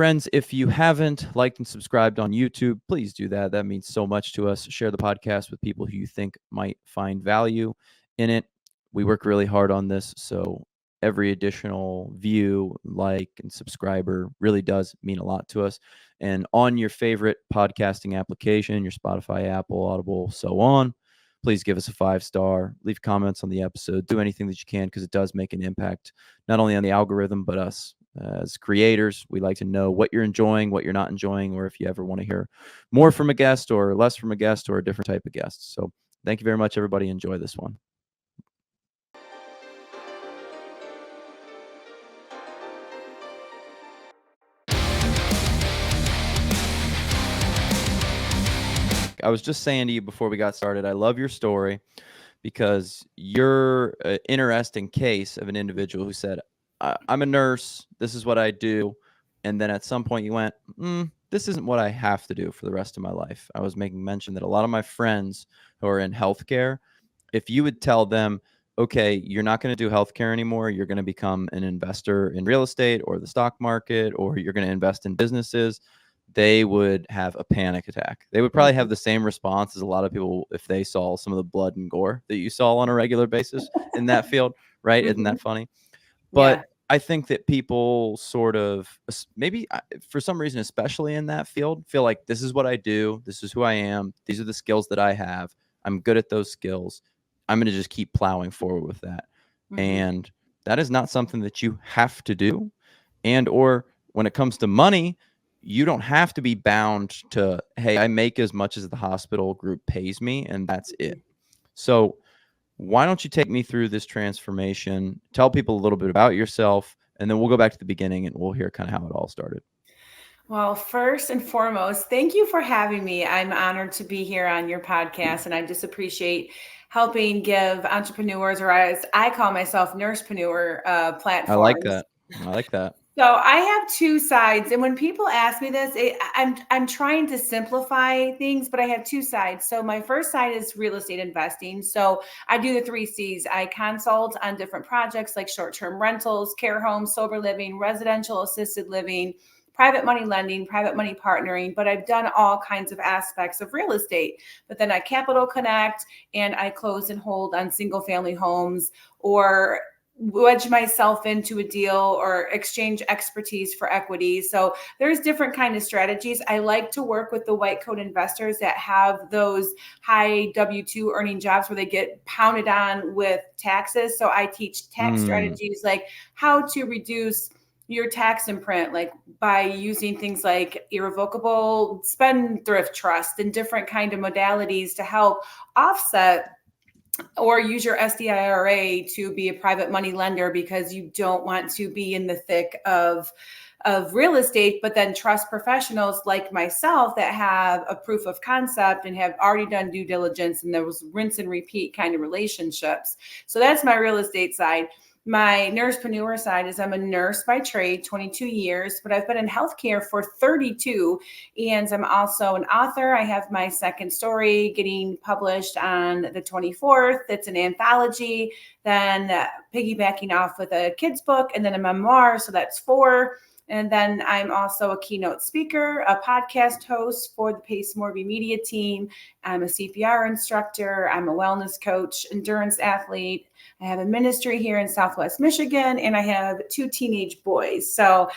Friends, if you haven't liked and subscribed on YouTube, please do that. That means so much to us. Share the podcast with people who you think might find value in it. We work really hard on this, so every additional view, like, and subscriber really does mean a lot to us. And on your favorite podcasting application, your Spotify, Apple, Audible, so on, please give us a 5-star, leave comments on the episode, do anything that you can, because it does make an impact, not only on the algorithm, but us. As creators, we like to know what you're enjoying, what you're not enjoying, or if you ever want to hear more from a guest or less from a guest or a different type of guest. So thank you very much, everybody. Enjoy this one. I was just saying to you before we got started, I love your story because you're an interesting case of an individual who said, I'm a nurse, this is what I do. And then at some point you went, this isn't what I have to do for the rest of my life. I was making mention that a lot of my friends who are in healthcare, if you would tell them, okay, you're not going to do healthcare anymore, you're going to become an investor in real estate or the stock market, or you're going to invest in businesses, they would have a panic attack. They would probably have the same response as a lot of people if they saw some of the blood and gore that you saw on a regular basis in that field, right? Isn't that funny? But I think that people sort of, maybe for some reason, especially in that field, feel like this is what I do. This is who I am. These are the skills that I have. I'm good at those skills. I'm going to just keep plowing forward with that. And that is not something that you have to do. And or when it comes to money, you don't have to be bound to, hey, I make as much as the hospital group pays me, and that's it. So why don't you take me through this transformation, tell people a little bit about yourself, and then we'll go back to the beginning and we'll hear kind of how it all started. Well, first and foremost, thank you for having me. I'm honored to be here on your podcast, and I just appreciate helping give entrepreneurs, or as I call myself, nursepreneur, platforms. I like that. I like that. So I have two sides, and when people ask me this, I'm trying to simplify things, but I have two sides. So my first side is real estate investing. So I do the 3 C's. I consult on different projects like short-term rentals, care homes, sober living, residential assisted living, private money lending, private money partnering, but I've done all kinds of aspects of real estate. But then I capital connect and I close and hold on single family homes, or wedge myself into a deal or exchange expertise for equity. So there's different kind of strategies. I like to work with the white coat investors that have those high W-2 earning jobs where they get pounded on with taxes. So I teach tax strategies, like how to reduce your tax imprint, like by using things like irrevocable spendthrift trust and different kind of modalities to help offset, or use your SDIRA to be a private money lender because you don't want to be in the thick of real estate, but then trust professionals like myself that have a proof of concept and have already done due diligence and those rinse and repeat kind of relationships. So that's my real estate side. My nursepreneur side is I'm a nurse by trade, 22 years, but I've been in healthcare for 32. And I'm also an author. I have my second story getting published on the 24th. It's an anthology, then piggybacking off with a kid's book, and then a memoir. So that's 4. And then I'm also a keynote speaker, a podcast host for the Pace Morby Media team. I'm a CPR instructor. I'm a wellness coach, endurance athlete. I have a ministry here in Southwest Michigan, and I have 2 teenage boys. So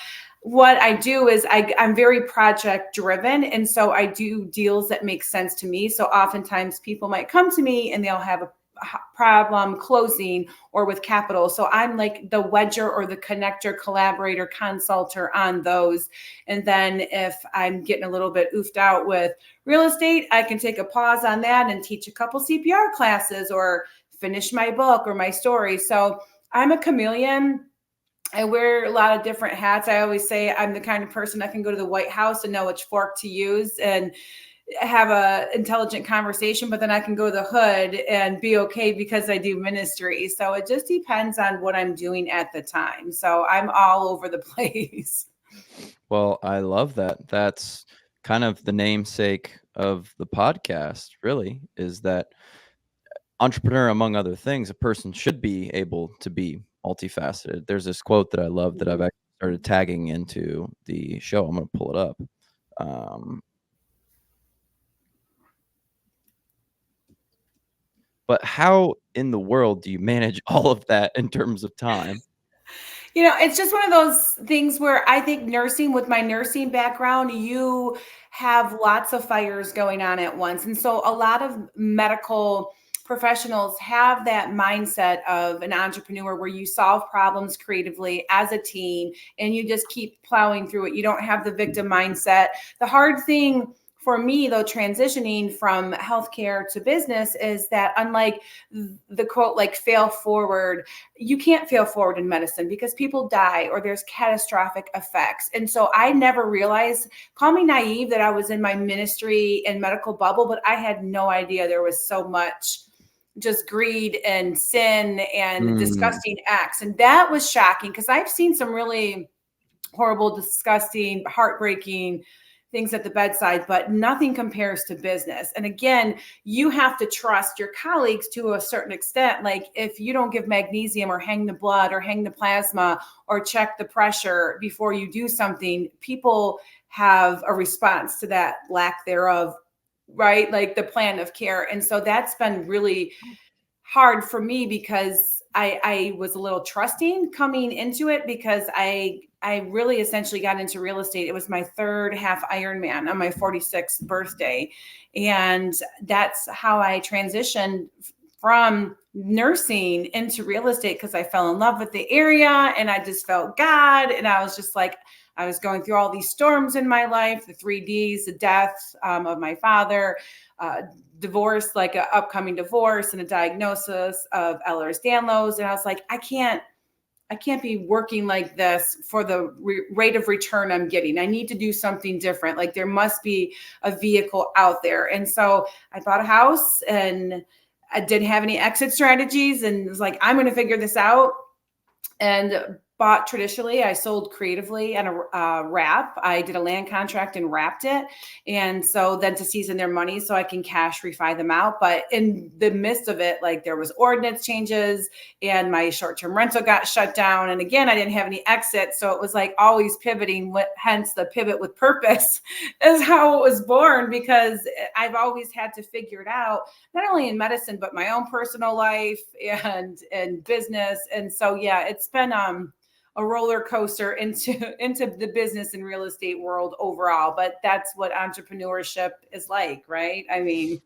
what I do is I'm very project driven. And so I do deals that make sense to me. So oftentimes people might come to me and they'll have a problem closing or with capital. So I'm like the wedger or the connector, collaborator, consulter on those. And then if I'm getting a little bit oofed out with real estate, I can take a pause on that and teach a couple CPR classes or finish my book or my story. So I'm a chameleon. I wear a lot of different hats. I always say I'm the kind of person that can go to the White House and know which fork to use and have a intelligent conversation, but then I can go to the hood and be okay because I do ministry. So it just depends on what I'm doing at the time. So I'm all over the place. Well, I love that. That's kind of the namesake of the podcast, really, is that entrepreneur, among other things, a person should be able to be multifaceted. There's this quote that I love that I've actually started tagging into the show. I'm going to pull it up. But how in the world do you manage all of that in terms of time? It's just one of those things where I think with my nursing background, you have lots of fires going on at once. And so a lot of medical professionals have that mindset of an entrepreneur where you solve problems creatively as a team and you just keep plowing through it. You don't have the victim mindset. The hard thing for me, though, transitioning from healthcare to business is that unlike the quote, like fail forward, you can't fail forward in medicine because people die or there's catastrophic effects. And so I never realized, call me naive, that I was in my ministry and medical bubble, but I had no idea there was so much just greed and sin and disgusting acts. And that was shocking because I've seen some really horrible, disgusting, heartbreaking things at the bedside, but nothing compares to business. And again, you have to trust your colleagues to a certain extent. Like if you don't give magnesium or hang the blood or hang the plasma or check the pressure before you do something, people have a response to that lack thereof, right? Like the plan of care. And so that's been really hard for me because I was a little trusting coming into it because I really essentially got into real estate. It was my third half Ironman on my 46th birthday. And that's how I transitioned from nursing into real estate because I fell in love with the area and I just felt God. And I was just like, I was going through all these storms in my life, the 3Ds, the death of my father, divorce, like an upcoming divorce and a diagnosis of Ehlers-Danlos. And I was like, I can't be working like this for the rate of return I'm getting. I need to do something different. Like there must be a vehicle out there. And so I bought a house and I didn't have any exit strategies and was like, I'm going to figure this out. And bought traditionally, I sold creatively and a wrap. I did a land contract and wrapped it. And so then to season their money so I can cash refi them out. But in the midst of it, like there was ordinance changes and my short-term rental got shut down. And again, I didn't have any exit. So it was like always pivoting, hence the pivot with purpose is how it was born, because I've always had to figure it out, not only in medicine, but my own personal life and business. And so, yeah, it's been a roller coaster into the business and real estate world overall. But that's what entrepreneurship is like, right? I mean,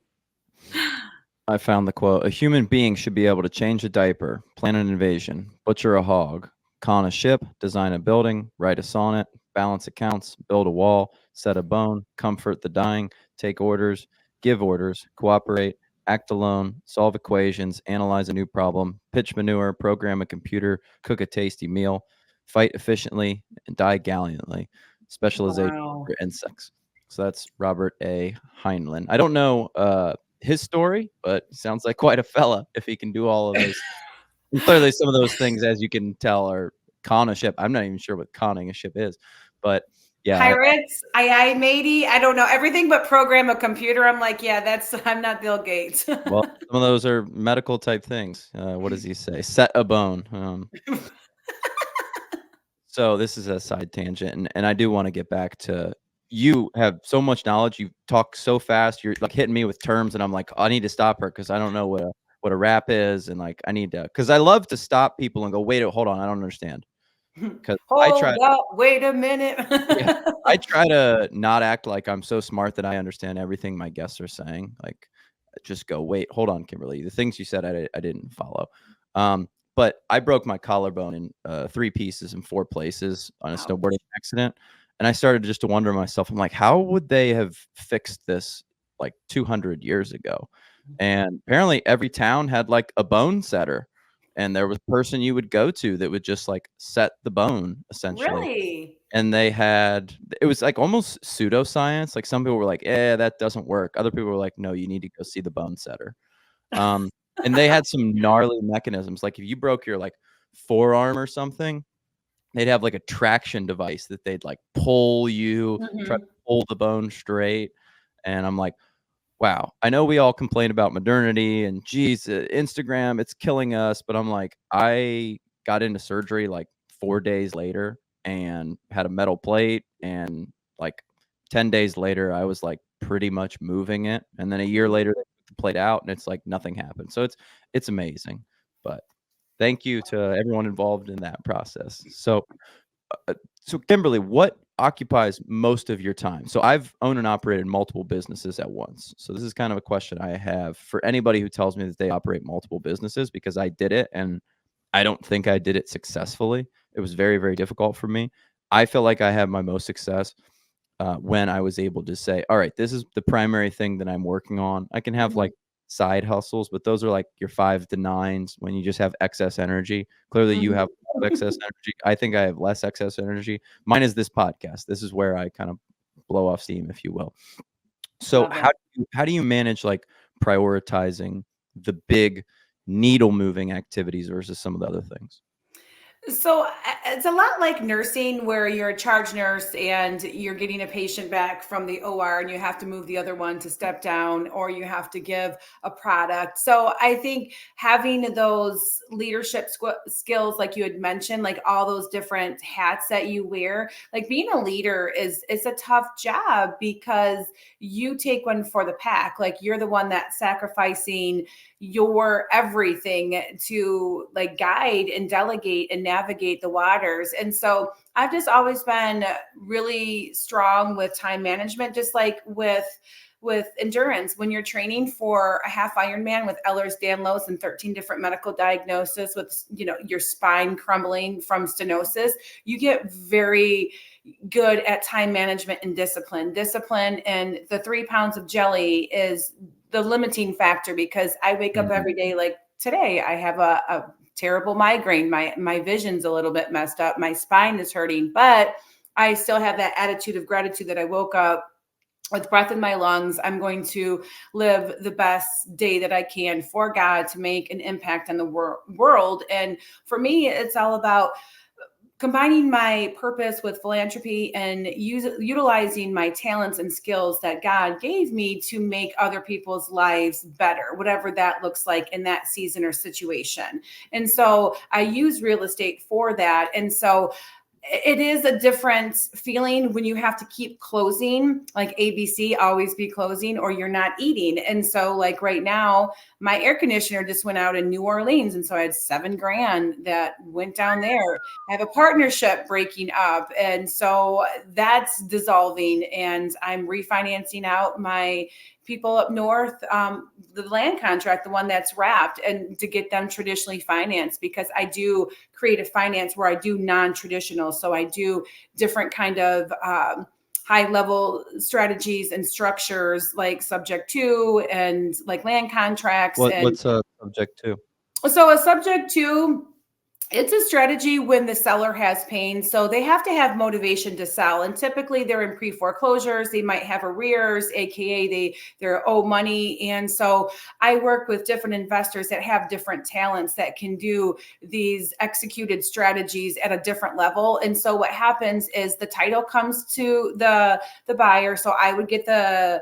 I found the quote: a human being should be able to change a diaper, plan an invasion, butcher a hog, con a ship, design a building, write a sonnet, balance accounts, build a wall, set a bone, comfort the dying, take orders, give orders, cooperate, act alone, solve equations, analyze a new problem, pitch manure, program a computer, cook a tasty meal, fight efficiently, and die gallantly. Specialization for insects. So that's Robert A. Heinlein. I don't know his story, but sounds like quite a fella if he can do all of those. And clearly, some of those things, as you can tell, are con a ship. I'm not even sure what conning a ship is, but yeah. Pirates, I matey, I don't know everything but program a computer. I'm like, yeah, I'm not Bill Gates. Well, some of those are medical type things. What does he say? Set a bone. So this is a side tangent, and I do want to get back to, you have so much knowledge. You talk so fast. You're like hitting me with terms, and I'm like, I need to stop her because I don't know what a wrap is, and like I need to, because I love to stop people and go, wait, hold on, I don't understand. Because wait a minute. Yeah, I try to not act like I'm so smart that I understand everything my guests are saying. Like, just go, wait, hold on, Kimberly. The things you said, I didn't follow. But I broke my collarbone in 3 pieces in 4 places on a snowboarding accident. And I started just to wonder myself, I'm like, how would they have fixed this like 200 years ago? And apparently every town had like a bone setter. And there was a person you would go to that would just like set the bone essentially. Really? And it was like almost pseudoscience. Like some people were like, that doesn't work. Other people were like, no, you need to go see the bone setter. And they had some gnarly mechanisms. Like if you broke your like forearm or something, they'd have like a traction device that they'd like pull you, try to pull the bone straight. And I'm like, wow, I know we all complain about modernity and geez, Instagram, it's killing us. But I'm like, I got into surgery like 4 days later and had a metal plate, and like 10 days later I was like pretty much moving it, and then a year later they took the plate out and it's like nothing happened. So it's amazing. But thank you to everyone involved in that process. So Kimberly, what occupies most of your time? So I've owned and operated multiple businesses at once. So this is kind of a question I have for anybody who tells me that they operate multiple businesses, because I did it and I don't think I did it successfully. It was very, very difficult for me. I feel like I had my most success when I was able to say, all right, this is the primary thing that I'm working on. I can have Mhm. like side hustles, but those are like your 5 to 9s when you just have excess energy. Clearly, you Mhm. have a lot of excess energy. I think I have less excess energy. Mine is this podcast. This is where I kind of blow off steam, if you will. So Love how it. how do you manage like prioritizing the big needle moving activities versus some of the other things? So it's a lot like nursing, where you're a charge nurse and you're getting a patient back from the OR and you have to move the other one to step down, or you have to give a product. So I think having those leadership skills, like you had mentioned, like all those different hats that you wear, like being a leader is a tough job, because you take one for the pack. Like you're the one that's sacrificing your everything to like guide and delegate and navigate the waters. And so I've just always been really strong with time management, just like with endurance. When you're training for a half Ironman with Ehlers-Danlos and 13 different medical diagnoses, with your spine crumbling from stenosis, you get very good at time management and discipline. And the 3 pounds of jelly is the limiting factor, because I wake up Mhm. every day, like today I have a terrible migraine. My vision's a little bit messed up. My spine is hurting, but I still have that attitude of gratitude that I woke up with breath in my lungs. I'm going to live the best day that I can for God, to make an impact on the world. And for me, it's all about combining my purpose with philanthropy and utilizing my talents and skills that God gave me to make other people's lives better, whatever that looks like in that season or situation. And so I use real estate for that. And so it is a different feeling when you have to keep closing, like ABC, always be closing, or you're not eating. And so like right now, my air conditioner just went out in New Orleans. And so I had $7,000 that went down there. I have a partnership breaking up. And so that's dissolving, and I'm refinancing out my people up north, the land contract, the one that's wrapped, and to get them traditionally financed, because I do creative finance where I do non-traditional. So I do different kind of high level strategies and structures, like subject to and like land contracts. And What's subject to? so a subject to, it's a strategy when the seller has pain. So they have to have motivation to sell. And typically they're in pre-foreclosures. They might have arrears, AKA they're owe money. And so I work with different investors that have different talents that can do these executed strategies at a different level. And so what happens is the title comes to the buyer. So I would get the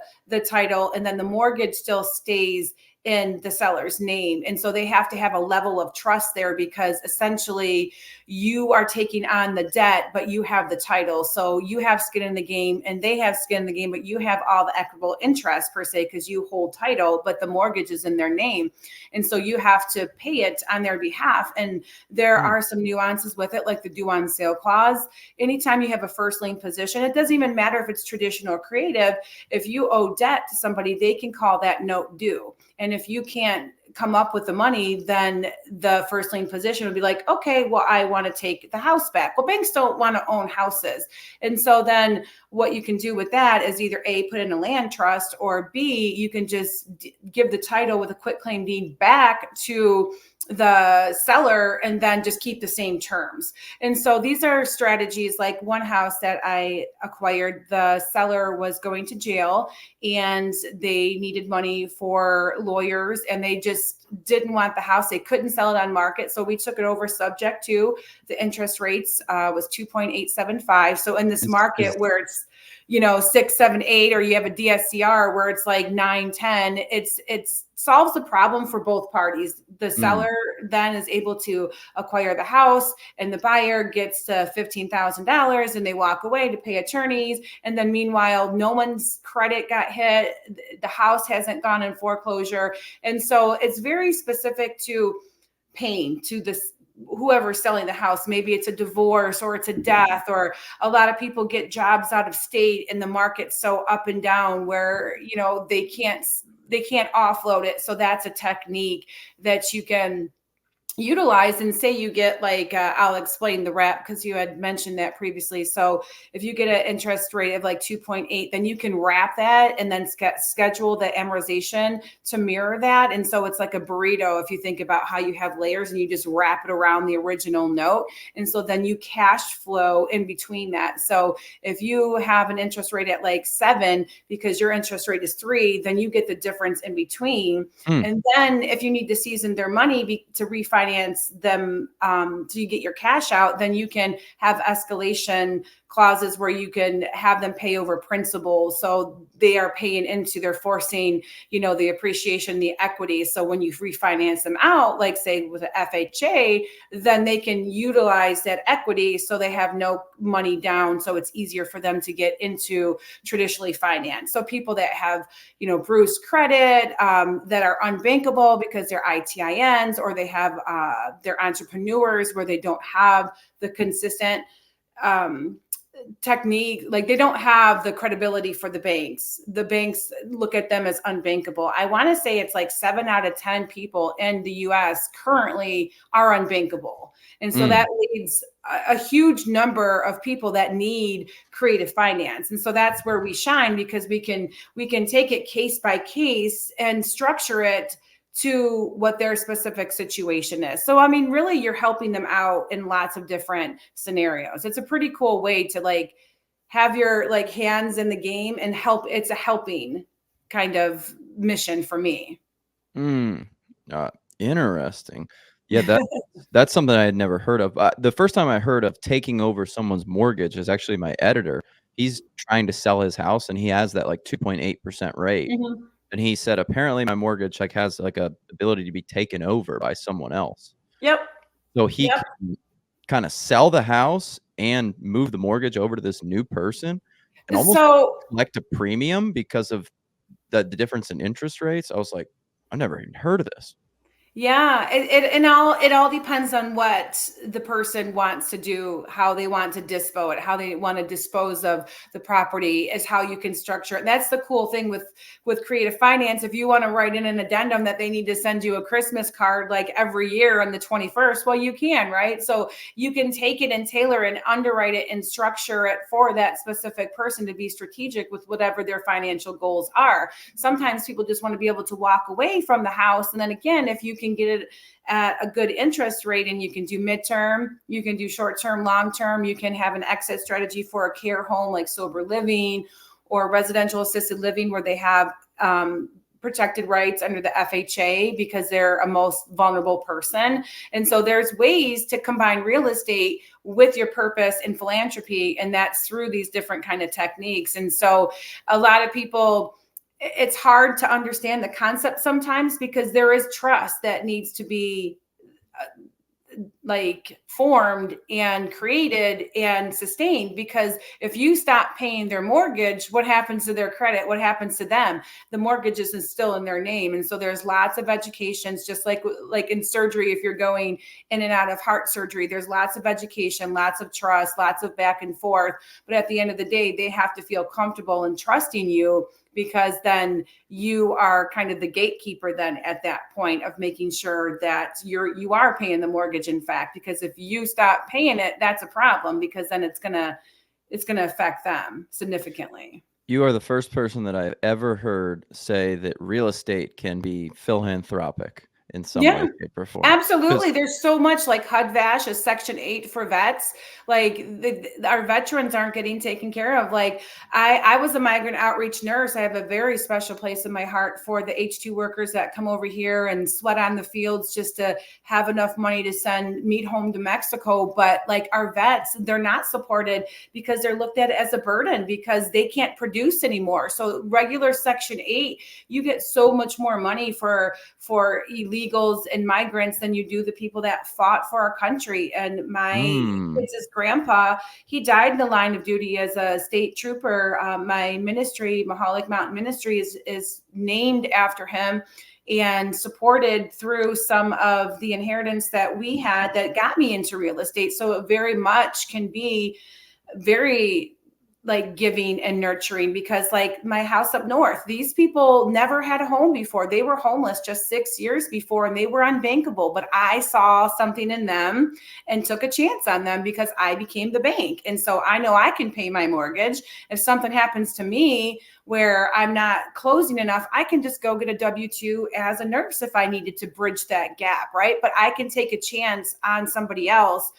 title, and then the mortgage still stays in the seller's name. And so they have to have a level of trust there, because essentially you are taking on the debt, but you have the title. So you have skin in the game and they have skin in the game, but you have all the equitable interest per se, because you hold title, but the mortgage is in their name. And so you have to pay it on their behalf. And there Hmm. are some nuances with it, like the due on sale clause. Anytime you have a first lien position, it doesn't even matter if it's traditional or creative. If you owe debt to somebody, they can call that note due. And if you can't come up with the money, then the first lien position would be like, okay, well, I want to take the house back. Well, banks don't want to own houses. And so then what you can do with that is either A, put in a land trust, or B, you can just give the title with a quit claim deed back to the seller and then just keep the same terms. And so these are strategies. Like one house that I acquired, the seller was going to jail and they needed money for lawyers, and they just didn't want the house. They couldn't sell it on market. So we took it over subject to. The interest rates was 2.875. So in this Is market where it's 6, 7, 8, or you have a DSCR where it's like 9, 10, it's solves the problem for both parties. The seller then is able to acquire the house, and the buyer gets to $15,000, and they walk away to pay attorneys. And then meanwhile, no one's credit got hit. The house hasn't gone in foreclosure. And so it's very specific to pain to this whoever's selling the house. Maybe it's a divorce or it's a death, or a lot of people get jobs out of state and the market's so up and down where they can't offload it. So that's a technique that you can utilize. And say you get like I'll explain the wrap because you had mentioned that previously. So if you get an interest rate of like 2.8, then you can wrap that and then schedule the amortization to mirror that. And so it's like a burrito if you think about how you have layers, and you just wrap it around the original note. And so then you cash flow in between that. So if you have an interest rate at like 7 because your interest rate is 3, then you get the difference in between. And then if you need to season their money to refinance them so you get your cash out, then you can have escalation clauses where you can have them pay over principal. So they are paying into, they're forcing, the appreciation, the equity. So when you refinance them out, like say with an FHA, then they can utilize that equity. So they have no money down. So it's easier for them to get into traditionally financed. So people that have, bruised credit, that are unbankable because they're ITINs, or they have, they're entrepreneurs where they don't have the consistent, technique, like they don't have the credibility for the banks. The banks look at them as unbankable. I want to say it's like 7 out of 10 people in the US currently are unbankable. And so that leads a huge number of people that need creative finance. And so that's where we shine, because we can take it case by case and structure it to what their specific situation is. So, I mean, really you're helping them out in lots of different scenarios. It's a pretty cool way to like have your like hands in the game and help. It's a helping kind of mission for me. Interesting. Yeah, that's something I had never heard of. The first time I heard of taking over someone's mortgage is actually my editor. He's trying to sell his house, and he has that like 2.8% rate. Mm-hmm. And he said, apparently my mortgage like has like a ability to be taken over by someone else. Yep. So he can kind of sell the house and move the mortgage over to this new person and almost collect a premium because of the difference in interest rates. I was like, I've never even heard of this. Yeah, it all depends on what the person wants to do, how they want to dispo it, how they want to dispose of the property is how you can structure it. And that's the cool thing with creative finance. If you want to write in an addendum that they need to send you a Christmas card like every year on the 21st, well, you can, right? So you can take it and tailor and underwrite it and structure it for that specific person to be strategic with whatever their financial goals are. Sometimes people just want to be able to walk away from the house. And then again, if you can get it at a good interest rate, and you can do midterm, you can do short-term, long-term, you can have an exit strategy for a care home like sober living or residential assisted living where they have protected rights under the FHA because they're a most vulnerable person. And so there's ways to combine real estate with your purpose and philanthropy, and that's through these different kind of techniques. And so a lot of people, it's hard to understand the concept sometimes because there is trust that needs to be like formed and created and sustained, because if you stop paying their mortgage, what happens to their credit? What happens to them? The mortgage is still in their name. And so there's lots of educations, just like in surgery, if you're going in and out of heart surgery, there's lots of education, lots of trust, lots of back and forth. But at the end of the day, they have to feel comfortable in trusting you, because then you are kind of the gatekeeper then at that point of making sure that you are paying the mortgage, in fact, because if you stop paying it, that's a problem, because then it's gonna affect them significantly. You are the first person that I've ever heard say that real estate can be philanthropic in some way, Yeah. shape, or form. Absolutely. There's so much like HUD-VASH is Section 8 for vets. Like our veterans aren't getting taken care of. Like I was a migrant outreach nurse. I have a very special place in my heart for the H-2 workers that come over here and sweat on the fields just to have enough money to send meat home to Mexico. But like our vets, they're not supported because they're looked at as a burden because they can't produce anymore. So regular Section 8, you get so much more money for illegals and migrants than you do the people that fought for our country. And my kids' grandpa, he died in the line of duty as a state trooper. My ministry, Mihalik Mountain Ministry, is named after him and supported through some of the inheritance that we had that got me into real estate. So it very much can be very like giving and nurturing because like my house up north, these people never had a home before. They were homeless just 6 years before and they were unbankable, but I saw something in them and took a chance on them because I became the bank. And so I know I can pay my mortgage. If something happens to me where I'm not closing enough, I can just go get a W-2 as a nurse if I needed to bridge that gap, right? But I can take a chance on somebody else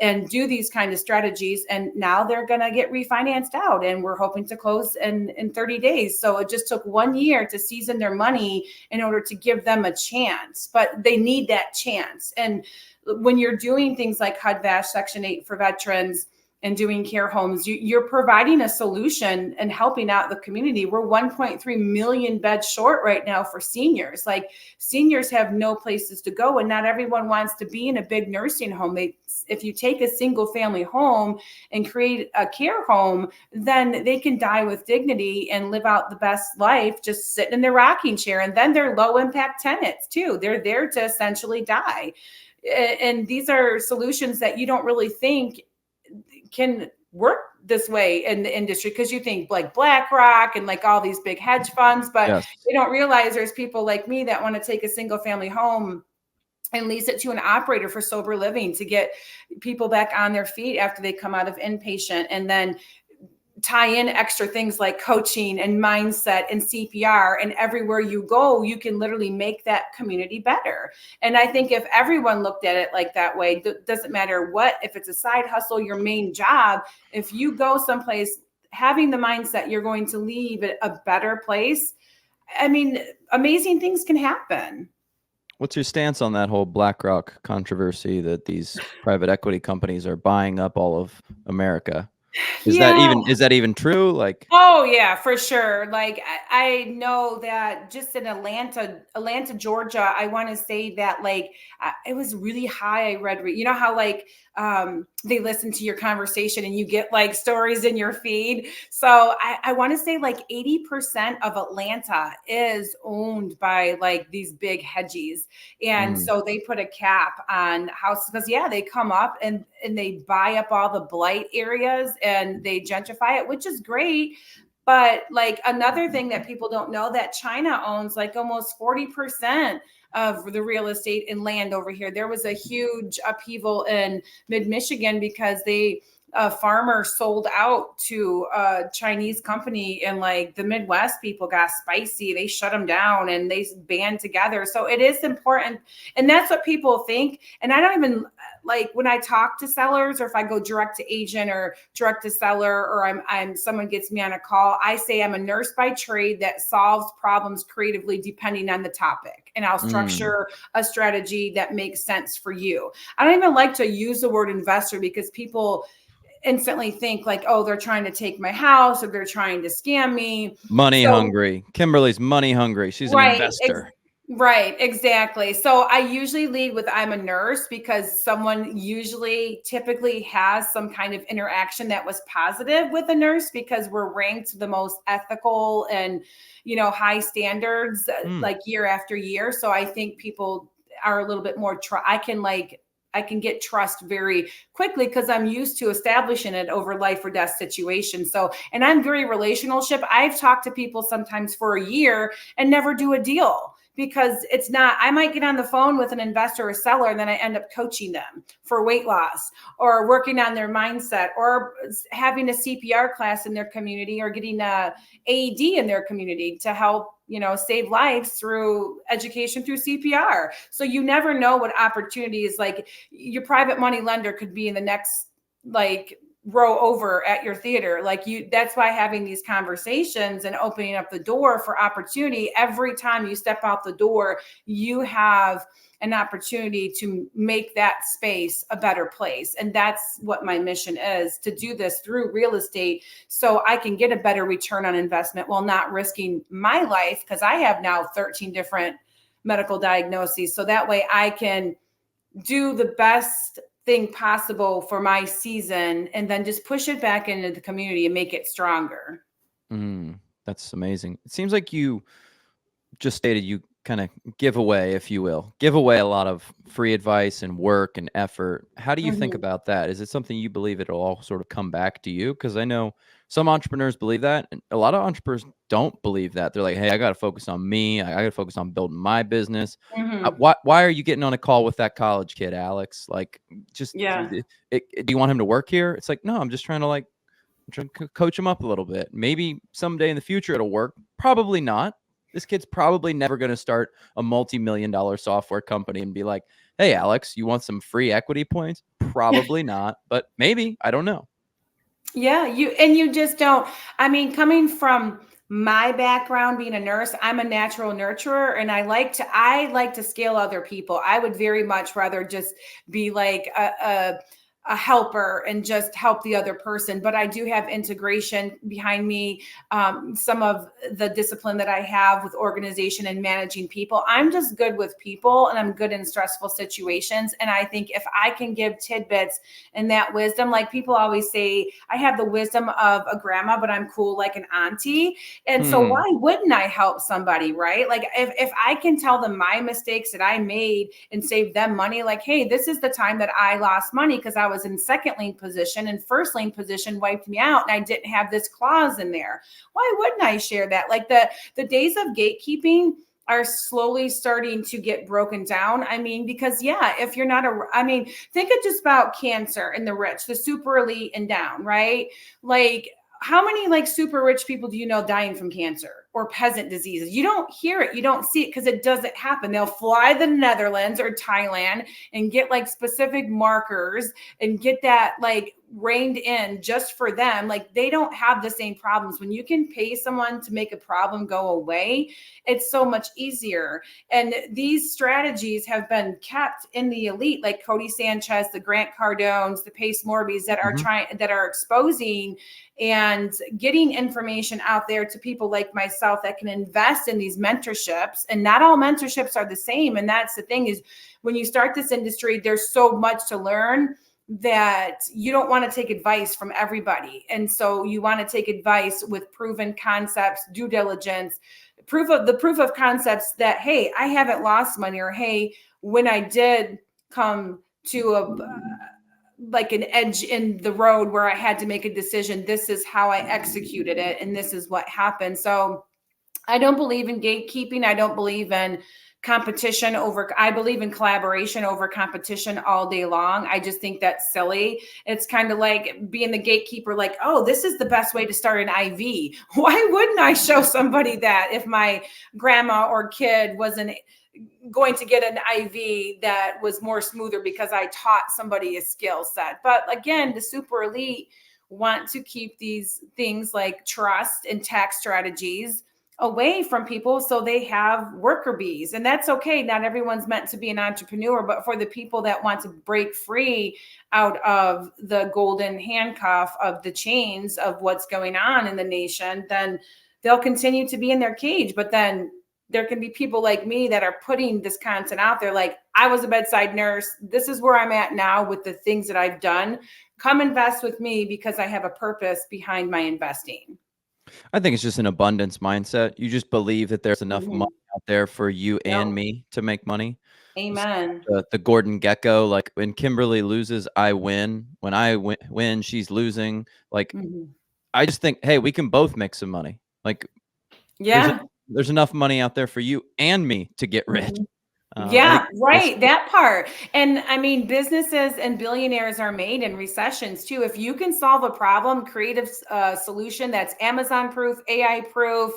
and do these kind of strategies. And now they're going to get refinanced out and we're hoping to close in 30 days. So it just took 1 year to season their money in order to give them a chance, but they need that chance. And when you're doing things like HUD-VASH Section 8 for veterans and doing care homes, you're providing a solution and helping out the community. We're 1.3 million beds short right now for seniors. Like seniors have no places to go and not everyone wants to be in a big nursing home. If you take a single family home and create a care home, then they can die with dignity and live out the best life, just sitting in their rocking chair. And then they're low impact tenants too. They're there to essentially die. And these are solutions that you don't really think can work this way in the industry because you think like BlackRock and like all these big hedge funds, but Yes. you don't realize there's people like me that want to take a single family home and lease it to an operator for sober living to get people back on their feet after they come out of inpatient, and then tie in extra things like coaching and mindset and CPR. And everywhere you go, you can literally make that community better. And I think if everyone looked at it like that way, doesn't matter what, if it's a side hustle, your main job, if you go someplace having the mindset you're going to leave a better place, I mean, amazing things can happen. What's your stance on that whole BlackRock controversy that these private equity companies are buying up all of America? Is that even true? Like, oh yeah, for sure. Like I know that just in Atlanta, Georgia, I want to say that like it was really high. I read, you know how like they listen to your conversation and you get like stories in your feed. So I want to say like 80% of Atlanta is owned by like these big hedgies. And so they put a cap on houses because they come up and they buy up all the blight areas and they gentrify it, which is great. But like another thing that people don't know, that China owns like almost 40% of the real estate and land over here. There was a huge upheaval in mid-Michigan because a farmer sold out to a Chinese company, and like the Midwest people got spicy. They shut them down and they band together. So it is important. And that's what people think. And I don't even like when I talk to sellers, or if I go direct to agent or direct to seller, or I'm someone gets me on a call, I say I'm a nurse by trade that solves problems creatively depending on the topic. And I'll structure a strategy that makes sense for you. I don't even like to use the word investor because people instantly think like, oh, they're trying to take my house or they're trying to scam me. money hungry. Kimberly's money hungry. She's an investor. Right, exactly. So I usually lead with I'm a nurse because someone usually typically has some kind of interaction that was positive with a nurse because we're ranked the most ethical and, high standards like year after year. So I think people are a little bit more, I can get trust very quickly because I'm used to establishing it over life or death situations. So, and I'm very relationship. I've talked to people sometimes for a year and never do a deal because it's not, I might get on the phone with an investor or seller and then I end up coaching them for weight loss or working on their mindset or having a CPR class in their community or getting a AED in their community to help, save lives through education through CPR. So you never know what opportunities, like your private money lender could be in the next, like, row over at your theater. Like that's why having these conversations and opening up the door for opportunity, every time you step out the door, you have an opportunity to make that space a better place. And that's what my mission is, to do this through real estate so I can get a better return on investment while not risking my life, because I have now 13 different medical diagnoses. So that way I can do the best thing possible for my season and then just push it back into the community and make it stronger. That's amazing. It seems like you just stated you kind of give away a lot of free advice and work and effort. How do you think about that? Is it something you believe it'll all sort of come back to you? Because I know some entrepreneurs believe that, and a lot of entrepreneurs don't believe that. They're like, hey, I got to focus on me. I got to focus on building my business. Why are you getting on a call with that college kid, Alex? Like, just, do you want him to work here? It's like, no, I'm just trying to coach him up a little bit. Maybe someday in the future it'll work. Probably not. This kid's probably never going to start a multi-million-dollar software company and be like, hey, Alex, you want some free equity points? Probably not, but maybe. I don't know. Yeah, you just don't. I mean, coming from my background being a nurse, I'm a natural nurturer and I like to scale other people. I would very much rather just be like a helper and just help the other person. But I do have integration behind me. Some of the discipline that I have with organization and managing people, I'm just good with people and I'm good in stressful situations. And I think if I can give tidbits and that wisdom, like people always say, I have the wisdom of a grandma, but I'm cool like an auntie. And so why wouldn't I help somebody, right? Like if I can tell them my mistakes that I made and save them money, like, hey, this is the time that I lost money because I was in second lien position and first lien position wiped me out and I didn't have this clause in there. Why wouldn't I share that? Like the days of gatekeeping are slowly starting to get broken down. I mean, because if you're not think of just about cancer and the rich, the super elite and down, right? Like how many super rich people do you know dying from cancer or peasant diseases? You don't hear it. You don't see it because it doesn't happen. They'll fly to the Netherlands or Thailand and get specific markers and get that reined in just for them. Like they don't have the same problems. When you can pay someone to make a problem go away, it's so much easier. And these strategies have been kept in the elite, like Cody Sanchez, the Grant Cardones, the Pace Morbys that are exposing and getting information out there to people like myself that can invest in these mentorships. And not all mentorships are the same. And that's the thing is when you start this industry, there's so much to learn that you don't want to take advice from everybody. And so you want to take advice with proven concepts, due diligence, proof of concepts that, hey, I haven't lost money, or hey, when I did come to an edge in the road where I had to make a decision, this is how I executed it. And this is what happened. So I don't believe in gatekeeping. I don't believe in competition I believe in collaboration over competition all day long. I just think that's silly. It's kind of like being the gatekeeper, like, oh, this is the best way to start an IV. Why wouldn't I show somebody that if my grandma or kid wasn't going to get an IV that was more smoother because I taught somebody a skill set? But again, the super elite want to keep these things like trust and tax strategies away from people so they have worker bees. And that's okay. Not everyone's meant to be an entrepreneur, but for the people that want to break free out of the golden handcuff of the chains of what's going on in the nation, then they'll continue to be in their cage. But then there can be people like me that are putting this content out there. Like, I was a bedside nurse. This is where I'm at now with the things that I've done. Come invest with me because I have a purpose behind my investing. I think it's just an abundance mindset. You just believe that there's enough money out there for you and me to make money. Amen. The Gordon Gecko, like when Kimberly loses, I win. When I win, she's losing. Like, I just think, hey, we can both make some money. Like, there's there's enough money out there for you and me to get rich. Mhm. I Yeah, think this, right. That part. And I mean, businesses and billionaires are made in recessions too. If you can solve a problem, creative solution that's Amazon proof, AI proof,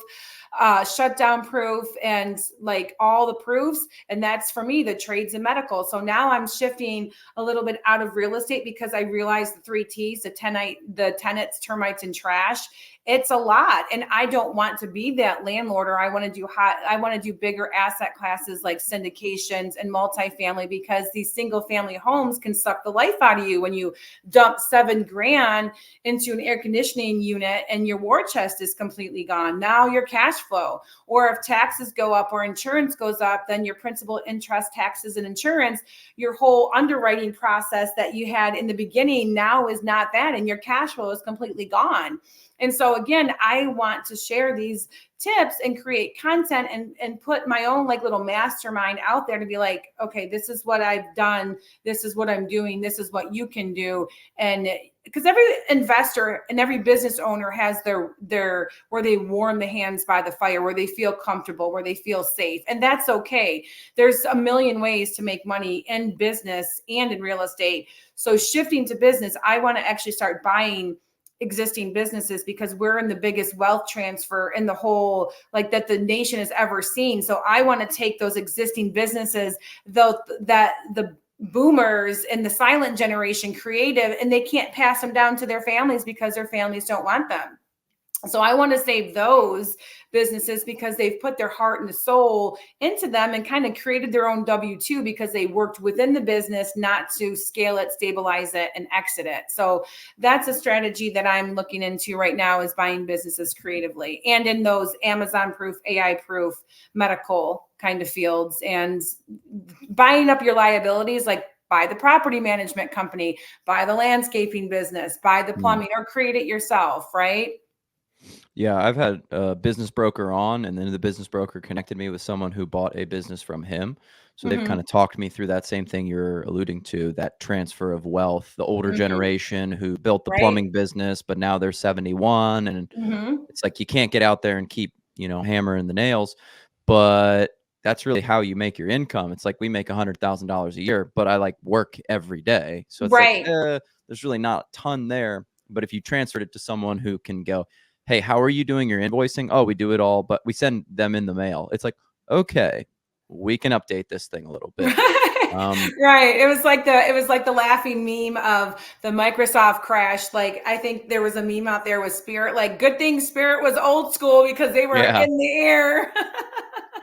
shutdown proof, and like all the proofs. And that's for me, the trades and medical. So now I'm shifting a little bit out of real estate because I realized the three T's, the tenants, termites, and trash. It's a lot, and I don't want to be that landlord, or I want to do bigger asset classes like syndications and multifamily, because these single family homes can suck the life out of you when you dump $7,000 into an air conditioning unit and your war chest is completely gone. Now your cash flow, or if taxes go up or insurance goes up, then your principal, interest, taxes, and insurance, your whole underwriting process that you had in the beginning now is not that, and your cash flow is completely gone. And so again, I want to share these tips and create content and put my own like little mastermind out there to be like, okay, this is what I've done. This is what I'm doing. This is what you can do. And because every investor and every business owner has their where they warm the hands by the fire, where they feel comfortable, where they feel safe. And that's okay. There's a million ways to make money in business and in real estate. So shifting to business, I want to actually start buying existing businesses, because we're in the biggest wealth transfer in the whole, like, that the nation has ever seen. So I want to take those existing businesses, though, that the boomers and the silent generation creative, and they can't pass them down to their families because their families don't want them. So I want to save those businesses because they've put their heart and soul into them and kind of created their own W-2 because they worked within the business, not to scale it, stabilize it, and exit it. So that's a strategy that I'm looking into right now, is buying businesses creatively and in those Amazon proof, AI proof, medical kind of fields, and buying up your liabilities, like buy the property management company, buy the landscaping business, buy the plumbing, or create it yourself, right? yeah, I've had a business broker on, and then the business broker connected me with someone who bought a business from him. So they've kind Mhm. of talked me through that same thing you're alluding to, that transfer of wealth, the older Mhm. generation who built the Right. plumbing business, but now they're 71. And Mhm. it's like you can't get out there and keep, hammering the nails. But that's really how you make your income. It's like we make $100,000 a year, but I like work every day. So it's like, Right. there's really not a ton there. But if you transferred it to someone who can go, hey, how are you doing your invoicing? Oh, we do it all, but we send them in the mail. It's like, okay, we can update this thing a little bit. Right. It was like the laughing meme of the Microsoft crash. Like, I think there was a meme out there with Spirit, like, good thing Spirit was old school because they were Yeah, in the air.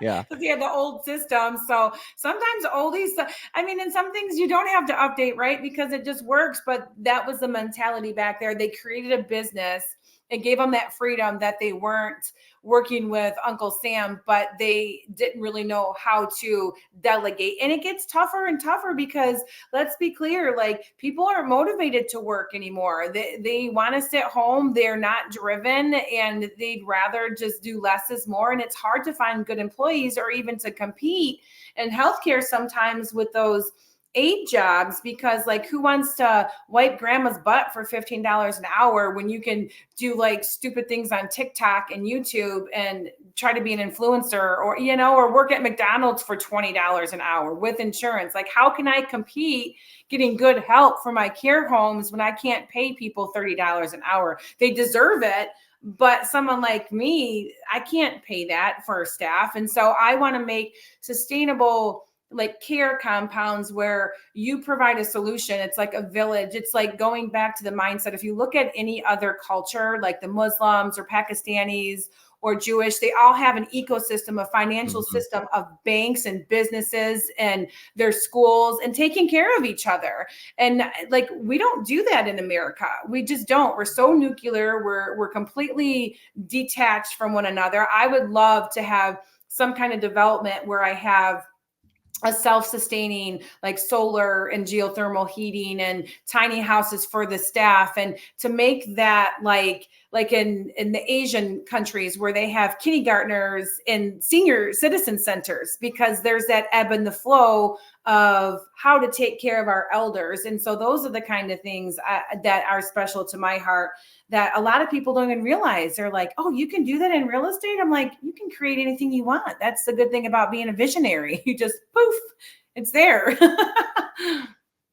yeah, Because he had the old system. So sometimes oldies, I mean, and some things you don't have to update, right? Because it just works. But that was the mentality back there. They created a business. It gave them that freedom that they weren't working with Uncle Sam, but they didn't really know how to delegate. And it gets tougher and tougher because, let's be clear, like, people aren't motivated to work anymore. They want to sit home. They're not driven, and they'd rather just do less is more. And it's hard to find good employees or even to compete in healthcare sometimes with those aid jobs, because, like, who wants to wipe grandma's butt for $15 an hour when you can do like stupid things on TikTok and YouTube and try to be an influencer, or work at McDonald's for $20 an hour with insurance? Like, how can I compete getting good help for my care homes when I can't pay people $30 an hour? They deserve it. But someone like me, I can't pay that for staff. And so I want to make sustainable, like, care compounds where you provide a solution. It's like a village. It's like going back to the mindset. If you look at any other culture, like the Muslims or Pakistanis or Jewish, they all have an ecosystem, a financial mhm. system of banks and businesses and their schools and taking care of each other. And like, we don't do that in America. We just don't. We're so nuclear. We're completely detached from one another. I would love to have some kind of development where I have a self-sustaining, like, solar and geothermal heating and tiny houses for the staff, and to make that like like in the Asian countries where they have kindergartners in senior citizen centers, because there's that ebb and the flow of how to take care of our elders. And so those are the kind of things that are special to my heart, that a lot of people don't even realize. They're like, oh, you can do that in real estate? I'm like, you can create anything you want. That's the good thing about being a visionary. You just poof, it's there.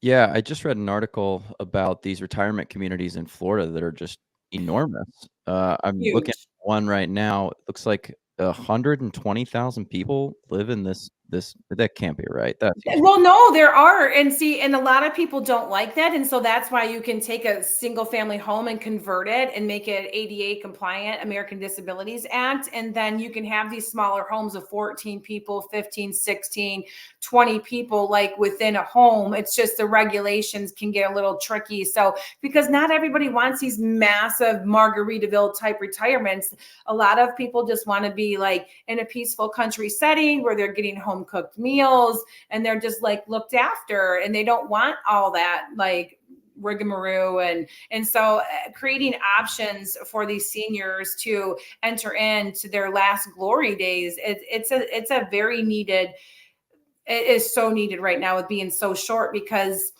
Yeah, I just read an article about these retirement communities in Florida that are just enormous. I'm looking at Huge. one right now. It looks like 120,000 people live in this. That can't be right. That seems Well, no, there are. And see, and a lot of people don't like that. And so that's why you can take a single family home and convert it and make it ADA compliant, American Disabilities Act. And then you can have these smaller homes of 14 people, 15, 16, 20 people, like within a home. It's just the regulations can get a little tricky. So, because not everybody wants these massive Margaritaville type retirements, a lot of people just want to be like in a peaceful country setting where they're getting home cooked meals and they're just like looked after, and they don't want all that like rigmarole. And so creating options for these seniors to enter into their last glory days, it's a very needed, it is so needed right now with being so short, because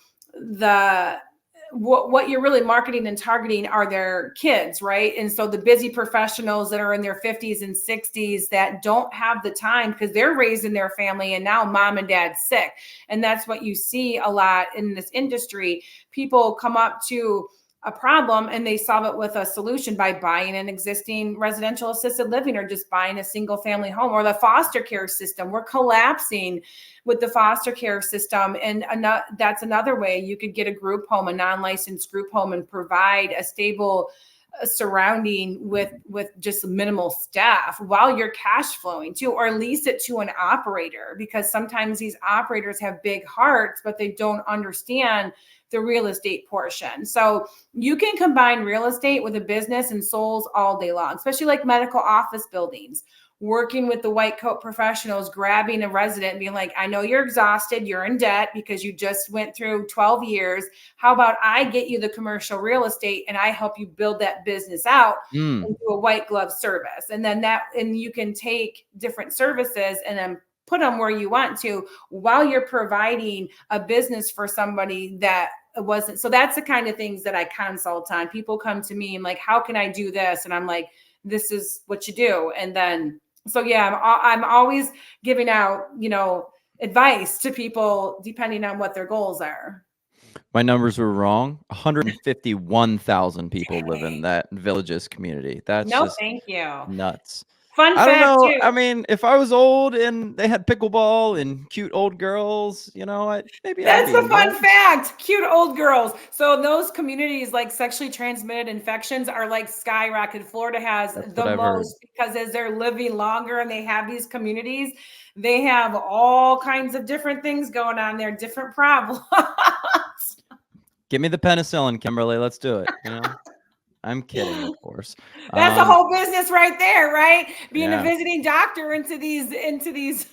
what you're really marketing and targeting are their kids, right? And so the busy professionals that are in their 50s and 60s that don't have the time because they're raising their family and now mom and dad's sick. And that's what you see a lot in this industry. People come up to a problem and they solve it with a solution by buying an existing residential assisted living or just buying a single family home, or the foster care system. We're collapsing with the foster care system. And that's another way you could get a group home, a non-licensed group home, and provide a stable surrounding with just minimal staff while you're cash flowing too, or lease it to an operator, because sometimes these operators have big hearts, but they don't understand the real estate portion. So you can combine real estate with a business and souls all day long, especially like medical office buildings, working with the white coat professionals, grabbing a resident and being like, I know you're exhausted, you're in debt because you just went through 12 years. How about I get you the commercial real estate and I help you build that business out into a white glove service. And then and you can take different services and then put them where you want to while you're providing a business for somebody that wasn't. So that's the kind of things that I consult on. People come to me and like, how can I do this? And I'm like, this is what you do. And then, so yeah, I'm always giving out, advice to people depending on what their goals are. My numbers were wrong. 151,000 people live in that Villages community. That's No, just thank you. nuts. Fun I don't fact know. too. I mean, if I was old and they had pickleball and cute old girls, maybe I'd That's be a into fun it. fact. Cute old girls. So those communities, like sexually transmitted infections, are like skyrocketed. Florida has That's the what I've heard. most, because as they're living longer and they have these communities, they have all kinds of different things going on there, different problems. Give me the penicillin, Kimberly. Let's do it. I'm kidding, of course. That's a whole business right there, right? Being a Yeah. visiting doctor into these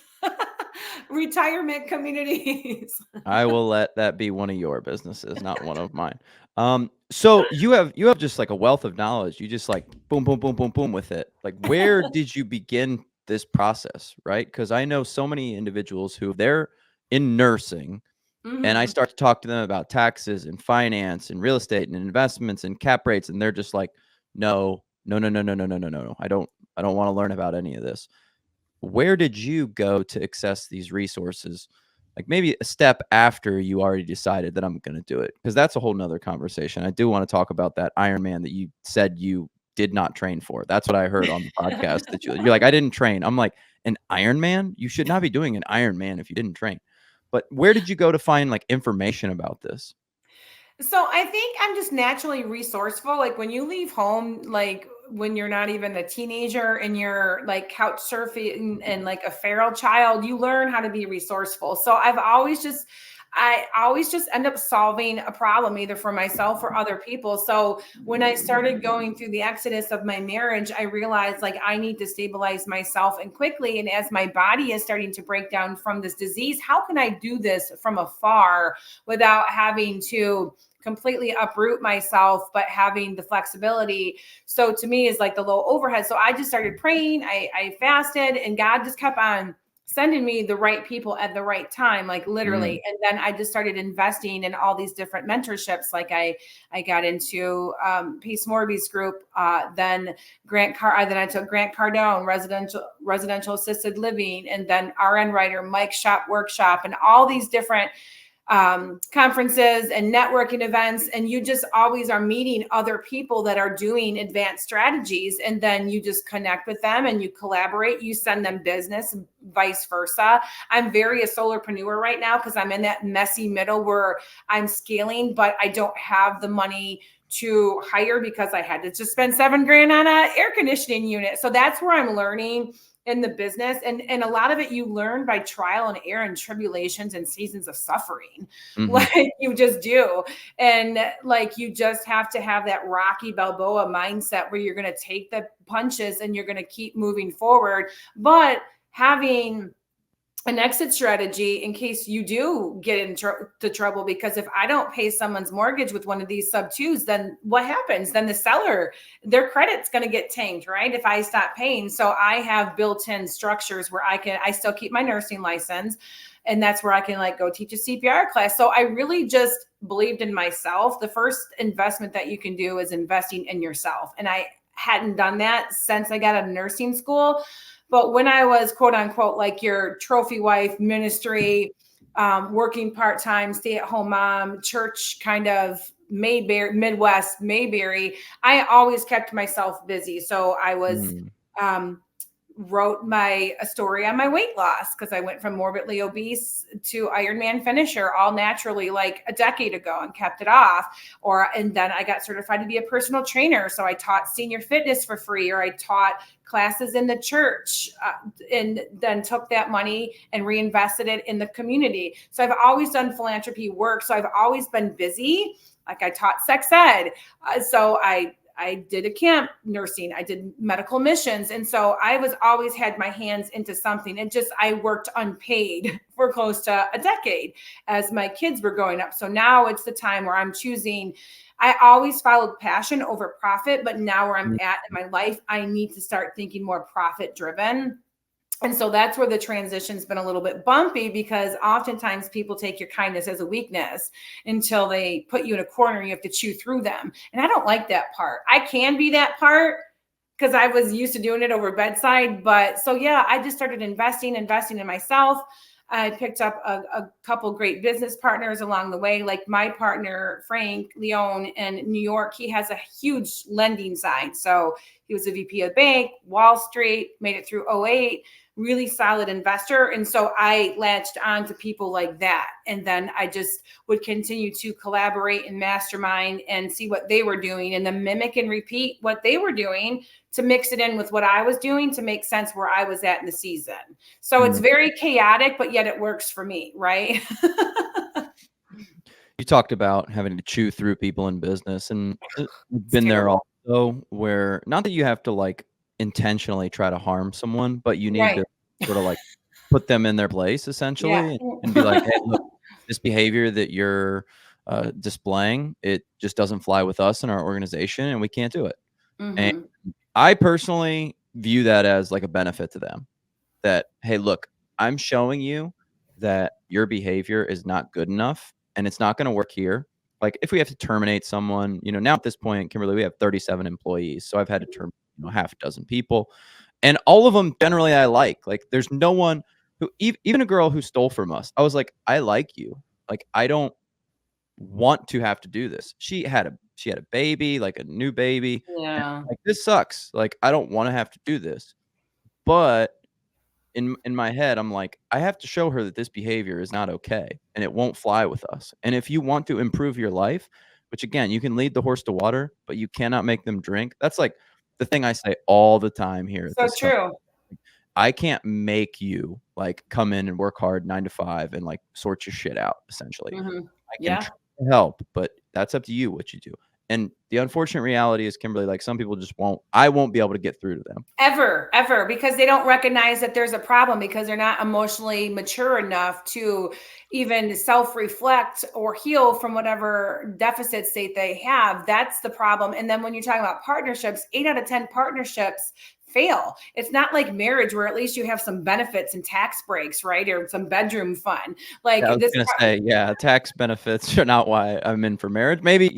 retirement communities. I will let that be one of your businesses, not one of mine. So you have just like a wealth of knowledge. You just like boom, boom, boom, boom, boom with it. Like, where did you begin this process, right? Because I know so many individuals who they're in nursing, and I Mhm. start to talk to them about taxes and finance and real estate and investments and cap rates, and they're just like, no, no, no, no, no, no, no, no, no. I don't want to learn about any of this. Where did you go to access these resources? Like maybe a step after you already decided that I'm going to do it, because that's a whole nother conversation. I do want to talk about that Ironman that you said you did not train for. That's what I heard on the podcast that you're like, I didn't train. I'm like, an Ironman? You should not be doing an Ironman if you didn't train. But where did you go to find like information about this? So I think I'm just naturally resourceful. Like when you leave home, like when you're not even a teenager and you're like couch surfing and like a feral child, you learn how to be resourceful. So I always just end up solving a problem either for myself or other people. So when I started going through the exodus of my marriage, I realized like I need to stabilize myself and quickly. And as my body is starting to break down from this disease, how can I do this from afar without having to completely uproot myself, but having the flexibility. So to me is like the low overhead. So I just started praying. I fasted, and God just kept on sending me the right people at the right time, like literally. And then I just started investing in all these different mentorships. Like I got into Peace Morby's group, then then I took Grant Cardone, residential assisted living, and then RN Writer, Mike Shop Workshop, and all these different conferences and networking events. And you just always are meeting other people that are doing advanced strategies. And then you just connect with them and you collaborate, you send them business, and vice versa. I'm very a solopreneur right now because I'm in that messy middle where I'm scaling, but I don't have the money to hire because I had to just spend $7,000 on an air conditioning unit. So that's where I'm learning in the business. And a lot of it you learn by trial and error and tribulations and seasons of suffering. Like you just do. And like, you just have to have that Rocky Balboa mindset where you're going to take the punches and you're going to keep moving forward. But having an exit strategy in case you do get into trouble, because if I don't pay someone's mortgage with one of these sub-2s, then what happens? Then the seller, their credit's going to get tanked, right? If I stop paying. So I have built-in structures where I still keep my nursing license, and that's where I can like go teach a CPR class. So I really just believed in myself. The first investment that you can do is investing in yourself. And I hadn't done that since I got out of nursing school. But when I was quote unquote, like your trophy wife, ministry, working part-time, stay-at-home mom, church kind of Midwest Mayberry, I always kept myself busy. So I was, wrote a story on my weight loss because I went from morbidly obese to Ironman finisher all naturally like a decade ago and kept it off. And then I got certified to be a personal trainer. So I taught senior fitness for free, or I taught classes in the church, and then took that money and reinvested it in the community. So I've always done philanthropy work. So I've always been busy. Like I taught sex ed. So I did a camp nursing. I did medical missions. And so I was always had my hands into something. And just, I worked unpaid for close to a decade as my kids were growing up. So now it's the time where I'm choosing. I always followed passion over profit, but now where I'm at in my life, I need to start thinking more profit driven. And so that's where the transition's been a little bit bumpy, because oftentimes people take your kindness as a weakness until they put you in a corner and you have to chew through them. And I don't like that part. I can be that part because I was used to doing it over bedside. But so, yeah, I just started investing in myself. I picked up a couple great business partners along the way, like my partner, Frank Leone in New York. He has a huge lending side. So he was a VP of bank, Wall Street, made it through 2008. Really solid investor. And so I latched on to people like that. And then I just would continue to collaborate and mastermind and see what they were doing, and then mimic and repeat what they were doing to mix it in with what I was doing to make sense where I was at in the season. So it's very chaotic, but yet it works for me, right? You talked about having to chew through people in business, and you've been there also, where not that you have to like intentionally try to harm someone, but you need to sort of like put them in their place essentially, and be like, hey, look, this behavior that you're displaying, it just doesn't fly with us in our organization, and we can't do it. And I personally view that as like a benefit to them, that, hey, look, I'm showing you that your behavior is not good enough and it's not going to work here. Like if we have to terminate someone, now at this point, Kimberly, we have 37 employees. So I've had to terminate half a dozen people, and all of them generally I like there's no one who, even a girl who stole from us, I was like, I like you. Like, I don't want to have to do this. She had a baby, like a new baby. Yeah. Like, this sucks. Like, I don't want to have to do this. But in my head, I'm like, I have to show her that this behavior is not okay and it won't fly with us. And if you want to improve your life, which again, you can lead the horse to water, but you cannot make them drink. That's like the thing I say all the time here. So true. I can't make you like come in and work hard 9 to 5 and like sort your shit out essentially. I can try to help, but that's up to you what you do. And the unfortunate reality is, Kimberly, like some people just I won't be able to get through to them. Ever, because they don't recognize that there's a problem, because they're not emotionally mature enough to even self-reflect or heal from whatever deficit state they have. That's the problem. And then when you're talking about partnerships, 8 out of 10 partnerships fail. It's not like marriage, where at least you have some benefits and tax breaks, right? Or some bedroom fun. Like Yeah, I was this. gonna say, yeah, tax benefits are not why I'm in for marriage. Maybe,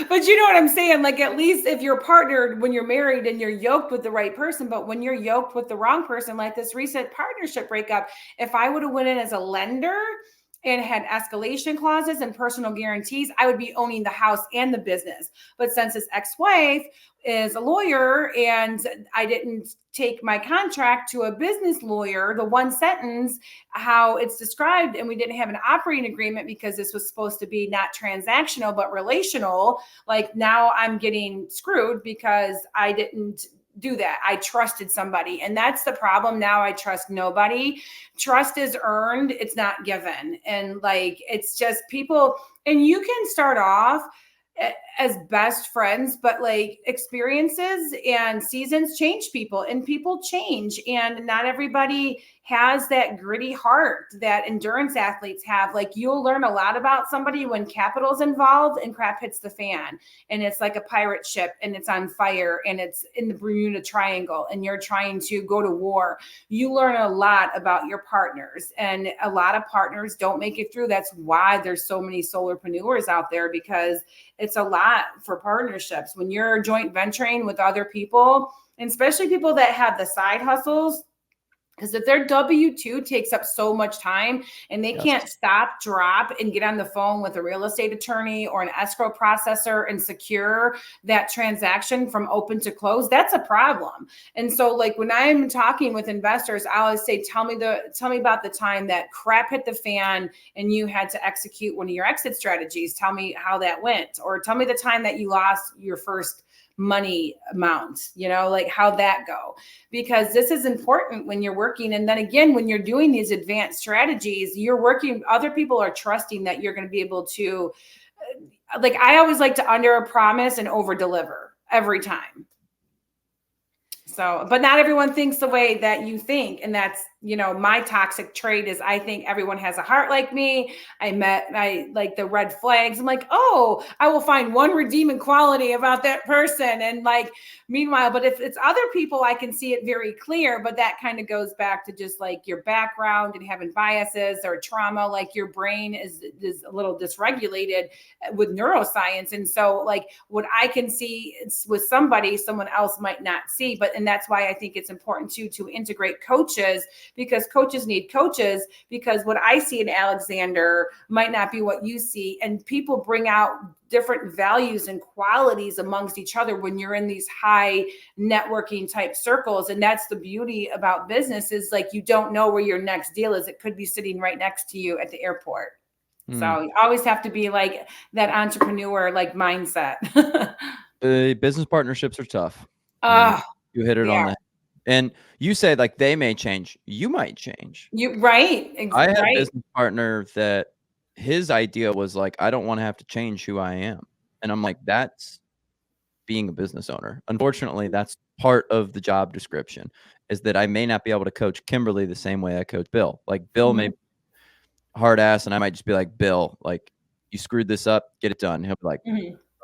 But you know what I'm saying? Like, at least if you're partnered when you're married and you're yoked with the right person, but when you're yoked with the wrong person, like this recent partnership breakup, if I would have went in as a lender and had escalation clauses and personal guarantees, I would be owning the house and the business. But since his ex-wife is a lawyer and I didn't take my contract to a business lawyer, the one sentence, how it's described, and we didn't have an operating agreement because this was supposed to be not transactional, but relational. Like, now I'm getting screwed because I didn't do that. I trusted somebody. And that's the problem. Now I trust nobody. Trust is earned. It's not given. And like, it's just people, and you can start off as best friends, but like experiences and seasons change people, and people change, and not everybody has that gritty heart that endurance athletes have. Like, you'll learn a lot about somebody when capital's involved and crap hits the fan, and it's like a pirate ship and it's on fire and it's in the Bermuda Triangle and you're trying to go to war. You learn a lot about your partners, and a lot of partners don't make it through. That's why there's so many solopreneurs out there, because it's a lot for partnerships when you're joint venturing with other people, and especially people that have the side hustles. Because if their W-2 takes up so much time and they can't stop, drop, and get on the phone with a real estate attorney or an escrow processor and secure that transaction from open to close, that's a problem. And so, like, when I'm talking with investors, I always say, tell me about the time that crap hit the fan and you had to execute one of your exit strategies. Tell me how that went, or tell me the time that you lost your first money amount, like how'd that go? Because this is important when you're working. And then again, when you're doing these advanced strategies, you're working, other people are trusting that you're going to be able to, like, I always like to under promise and over deliver every time. So, but not everyone thinks the way that you think. And that's, my toxic trait is I think everyone has a heart like me. I like the red flags. I'm like, oh, I will find one redeeming quality about that person. And like, meanwhile, but if it's other people, I can see it very clear, but that kind of goes back to just like your background and having biases or trauma. Like, your brain is a little dysregulated with neuroscience. And so like, what I can see with somebody, someone else might not see, and that's why I think it's important to integrate coaches, because coaches need coaches, because what I see in Alexander might not be what you see. And people bring out different values and qualities amongst each other when you're in these high networking type circles. And that's the beauty about business, is like, you don't know where your next deal is. It could be sitting right next to you at the airport. So you always have to be like that entrepreneur, like, mindset. Business partnerships are tough. You hit it on yeah. that. And you said like they may change. You might change. Right. I had a Right. business partner that his idea was like, I don't want to have to change who I am. And I'm like, that's being a business owner. Unfortunately, that's part of the job description, is that I may not be able to coach Kimberly the same way I coach Bill. Like, Bill may be hard ass, and I might just be like, Bill, like, you screwed this up, get it done. He'll be like,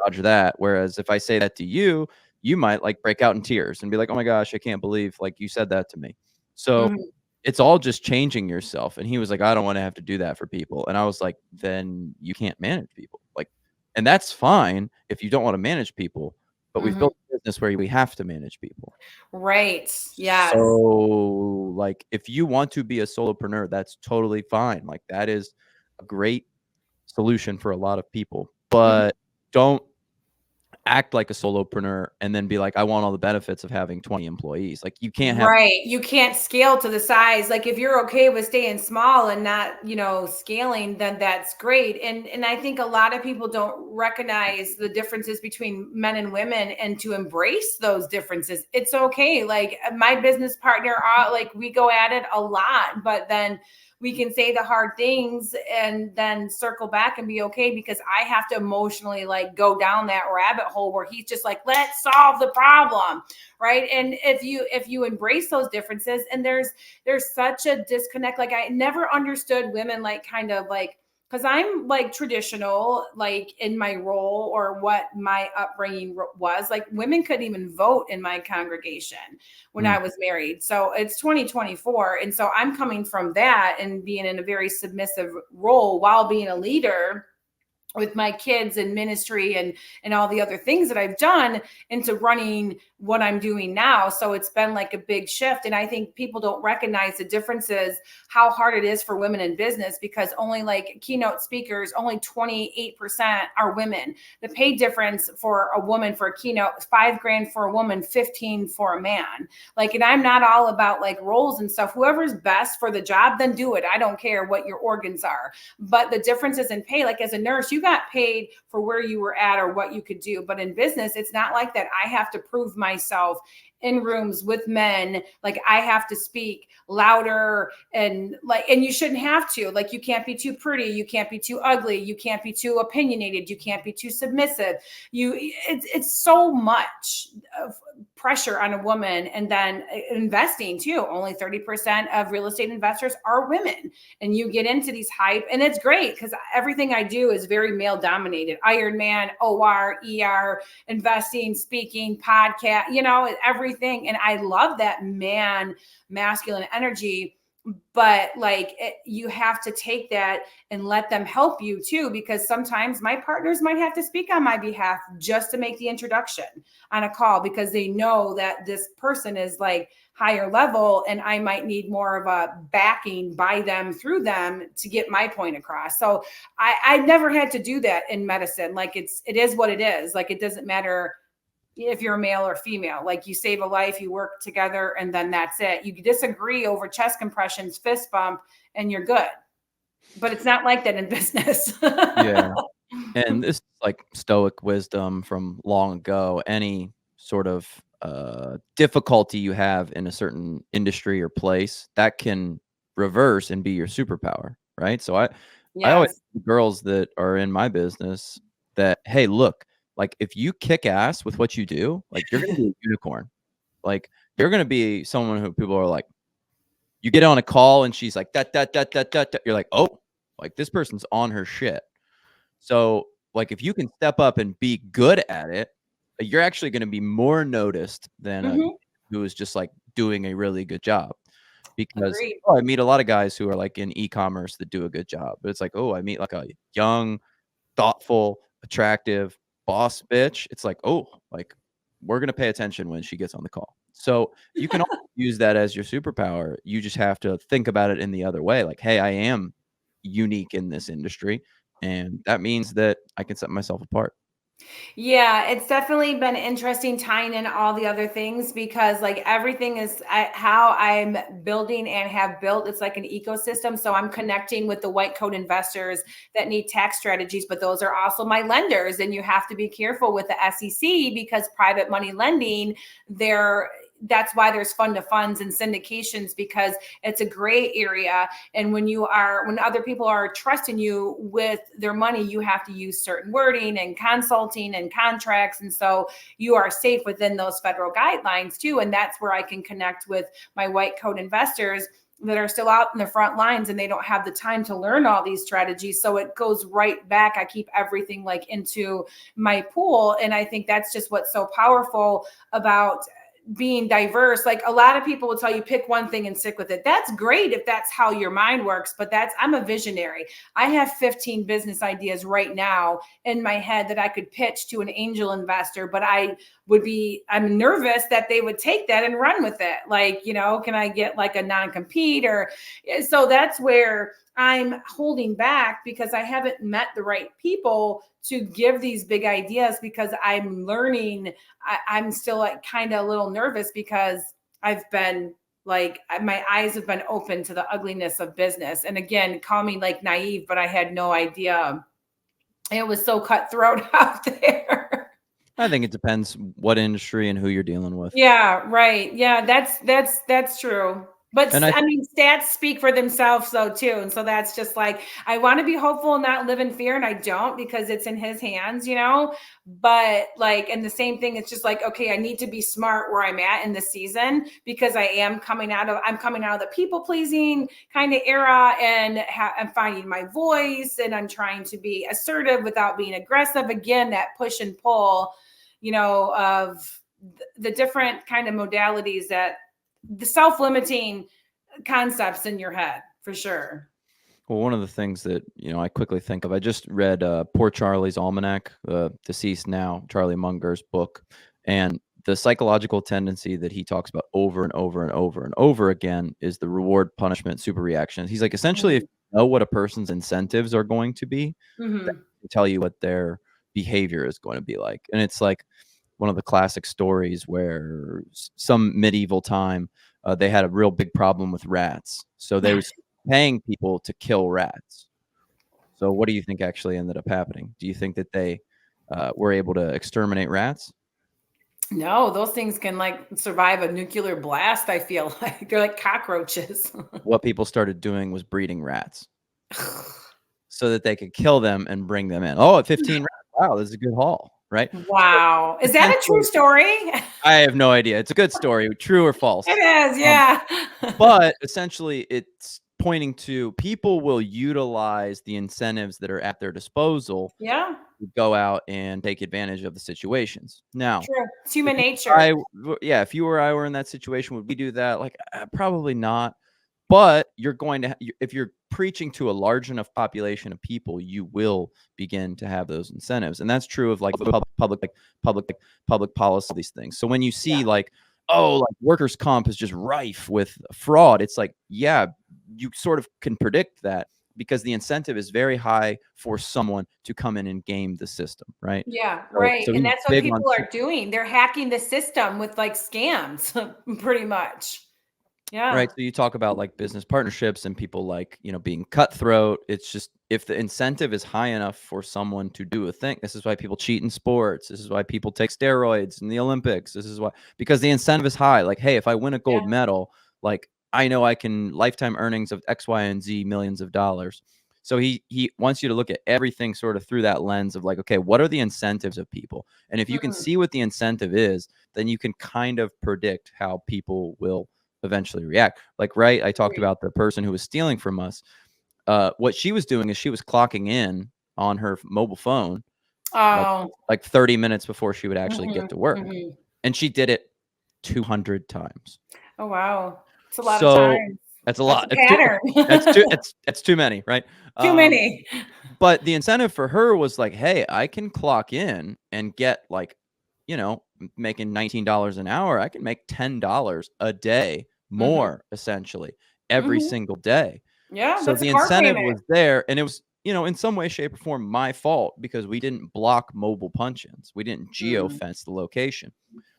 Roger that. Whereas if I say that to you, you might like break out in tears and be like, oh my gosh, I can't believe like you said that to me. So it's all just changing yourself. And he was like, I don't want to have to do that for people. And I was like, then you can't manage people. Like, and that's fine if you don't want to manage people, but we've built a business where we have to manage people. Right. Yes. So like, if you want to be a solopreneur, that's totally fine. Like, that is a great solution for a lot of people, but don't act like a solopreneur and then be like, I want all the benefits of having 20 employees. Like, you can't have, right. You can't scale to the size. Like, if you're okay with staying small and not, scaling, then that's great. And I think a lot of people don't recognize the differences between men and women, and to embrace those differences. It's okay. Like, my business partner, like, we go at it a lot, but then we can say the hard things and then circle back and be okay, because I have to emotionally like go down that rabbit hole where he's just like, let's solve the problem. Right. And if you embrace those differences, and there's such a disconnect. Like I never understood women like kind of like, because I'm like traditional, like in my role or what my upbringing was. Like women couldn't even vote in my congregation when I was married. So it's 2024. And so I'm coming from that and being in a very submissive role while being a leader with my kids and ministry and all the other things that I've done into running what I'm doing now. So it's been like a big shift. And I think people don't recognize the differences, how hard it is for women in business, because only like keynote speakers, only 28% are women. The pay difference for a woman for a keynote, $5,000 for a woman, 15 for a man. Like, and I'm not all about like roles and stuff. Whoever's best for the job, then do it. I don't care what your organs are. But the differences in pay, like as a nurse, you got paid for where you were at or what you could do. But in business, it's not like that. I have to prove myself in rooms with men. Like I have to speak louder and you shouldn't have to. Like you can't be too pretty, you can't be too ugly, you can't be too opinionated, you can't be too submissive. It's so much of pressure on a woman. And then investing too, only 30% of real estate investors are women. And you get into these hype, and it's great because everything I do is very male dominated. Ironman, OR, ER, investing, speaking, podcast, everything. And I love that masculine energy. But you have to take that and let them help you too, because sometimes my partners might have to speak on my behalf just to make the introduction on a call, because they know that this person is like higher level and I might need more of a backing by them through them to get my point across. So I never had to do that in medicine. Like it is what it is. Like it doesn't matter if you're male or female. Like you save a life, you work together, and then that's it. You disagree over chest compressions, fist bump, and you're good. But it's not like that in business. Yeah. And this is like stoic wisdom from long ago. Any sort of difficulty you have in a certain industry or place, that can reverse and be your superpower, right? So I always Yes. tell girls that are in my business that, hey, look, like if you kick ass with what you do, like you're gonna be a unicorn. Like you're gonna be someone who people are like, you get on a call and she's like that. You're like, oh, like this person's on her shit. So like if you can step up and be good at it, you're actually going to be more noticed than a who is just like doing a really good job. Because Agreed. I meet a lot of guys who are like in e-commerce that do a good job, but it's like, oh, I meet like a young, thoughtful, attractive boss bitch. It's like, oh, like we're going to pay attention when she gets on the call. So you can also use that as your superpower. You just have to think about it in the other way. Like, hey, I am unique in this industry, and that means that I can set myself apart. Yeah, it's definitely been interesting tying in all the other things, because like everything is how I'm building and have built. It's like an ecosystem. So I'm connecting with the white coat investors that need tax strategies, but those are also my lenders. And you have to be careful with the SEC, because private money lending, that's why there's fund to funds and syndications, because it's a gray area. And when other people are trusting you with their money, you have to use certain wording and consulting and contracts. And so you are safe within those federal guidelines too. And that's where I can connect with my white coat investors that are still out in the front lines, and they don't have the time to learn all these strategies. So it goes right back. I keep everything like into my pool. And I think that's just what's so powerful about being diverse. Like a lot of people will tell you pick one thing and stick with it. That's great if that's how your mind works, but I'm a visionary. I have 15 business ideas right now in my head that I could pitch to an angel investor, but I'm nervous that they would take that and run with it. Like, can I get like a non-compete? Or so that's where I'm holding back, because I haven't met the right people to give these big ideas, because I'm learning. I'm still like kind of a little nervous, because I've been like, my eyes have been open to the ugliness of business. And again, call me like naive, but I had no idea it was so cutthroat out there. I think it depends what industry and who you're dealing with. Yeah, right. Yeah, that's true. But And I I mean, stats speak for themselves though too. And so that's just like, I want to be hopeful and not live in fear. And I don't, because it's in his hands, but like, and the same thing, it's just like, okay, I need to be smart where I'm at in the season, because I'm coming out of the people pleasing kind of era, and I'm finding my voice, and I'm trying to be assertive without being aggressive. Again, that push and pull, of the different kind of modalities, that the self-limiting concepts in your head, for sure. Well, one of the things that, I quickly think of, I just read Poor Charlie's Almanac, deceased now, Charlie Munger's book, and the psychological tendency that he talks about over and over and over and over again is the reward punishment super reaction. He's like, essentially, if you know what a person's incentives are going to be, that can tell you what their behavior is going to be like. And it's like one of the classic stories where some medieval time, they had a real big problem with rats. So they was paying people to kill rats. So what do you think actually ended up happening? Do you think that they were able to exterminate rats? No, those things can like survive a nuclear blast. I feel like they're like cockroaches. What people started doing was breeding rats so that they could kill them and bring them in. Oh, at 15 rats. Wow, this is a good haul, right? Wow. Is that a true story? I have no idea. It's a good story, true or false. It is, yeah. But essentially, it's pointing to people will utilize the incentives that are at their disposal Yeah. to go out and take advantage of the situations. Now, True. It's human if nature. if you or I were in that situation, would we do that? Like, probably not. But you're going to, if you're preaching to a large enough population of people, you will begin to have those incentives, and that's true of like public policy, these things. So when you see like, oh, like workers' comp is just rife with fraud, it's like, yeah, you sort of can predict that because the incentive is very high for someone to come in and game the system, right? Yeah, right. So And he's that's what big on people are doing. They're hacking the system with like scams, pretty much. Yeah. right. So you talk about like business partnerships and people like, being cutthroat. It's just if the incentive is high enough for someone to do a thing, this is why people cheat in sports. This is why people take steroids in the Olympics. This is why, because the incentive is high. Like, hey, if I win a gold medal, like I know I can lifetime earnings of X, Y, and Z millions of dollars. So he wants you to look at everything sort of through that lens of like, okay, what are the incentives of people? And if you can see what the incentive is, then you can kind of predict how people will eventually react. Like, right, I talked about the person who was stealing from us. What she was doing is she was clocking in on her mobile phone like 30 minutes before she would actually get to work. And she did it 200 times. Oh, wow. It's a lot of time. That's a lot. That's a pattern. It's too many, right? Too many. But the incentive for her was like, hey, I can clock in and get like, making $19 an hour. I can make $10 a day more, essentially, every single day. Yeah. So the incentive was there, and it was, in some way, shape, or form, my fault because we didn't block mobile punch-ins. We didn't geofence the location.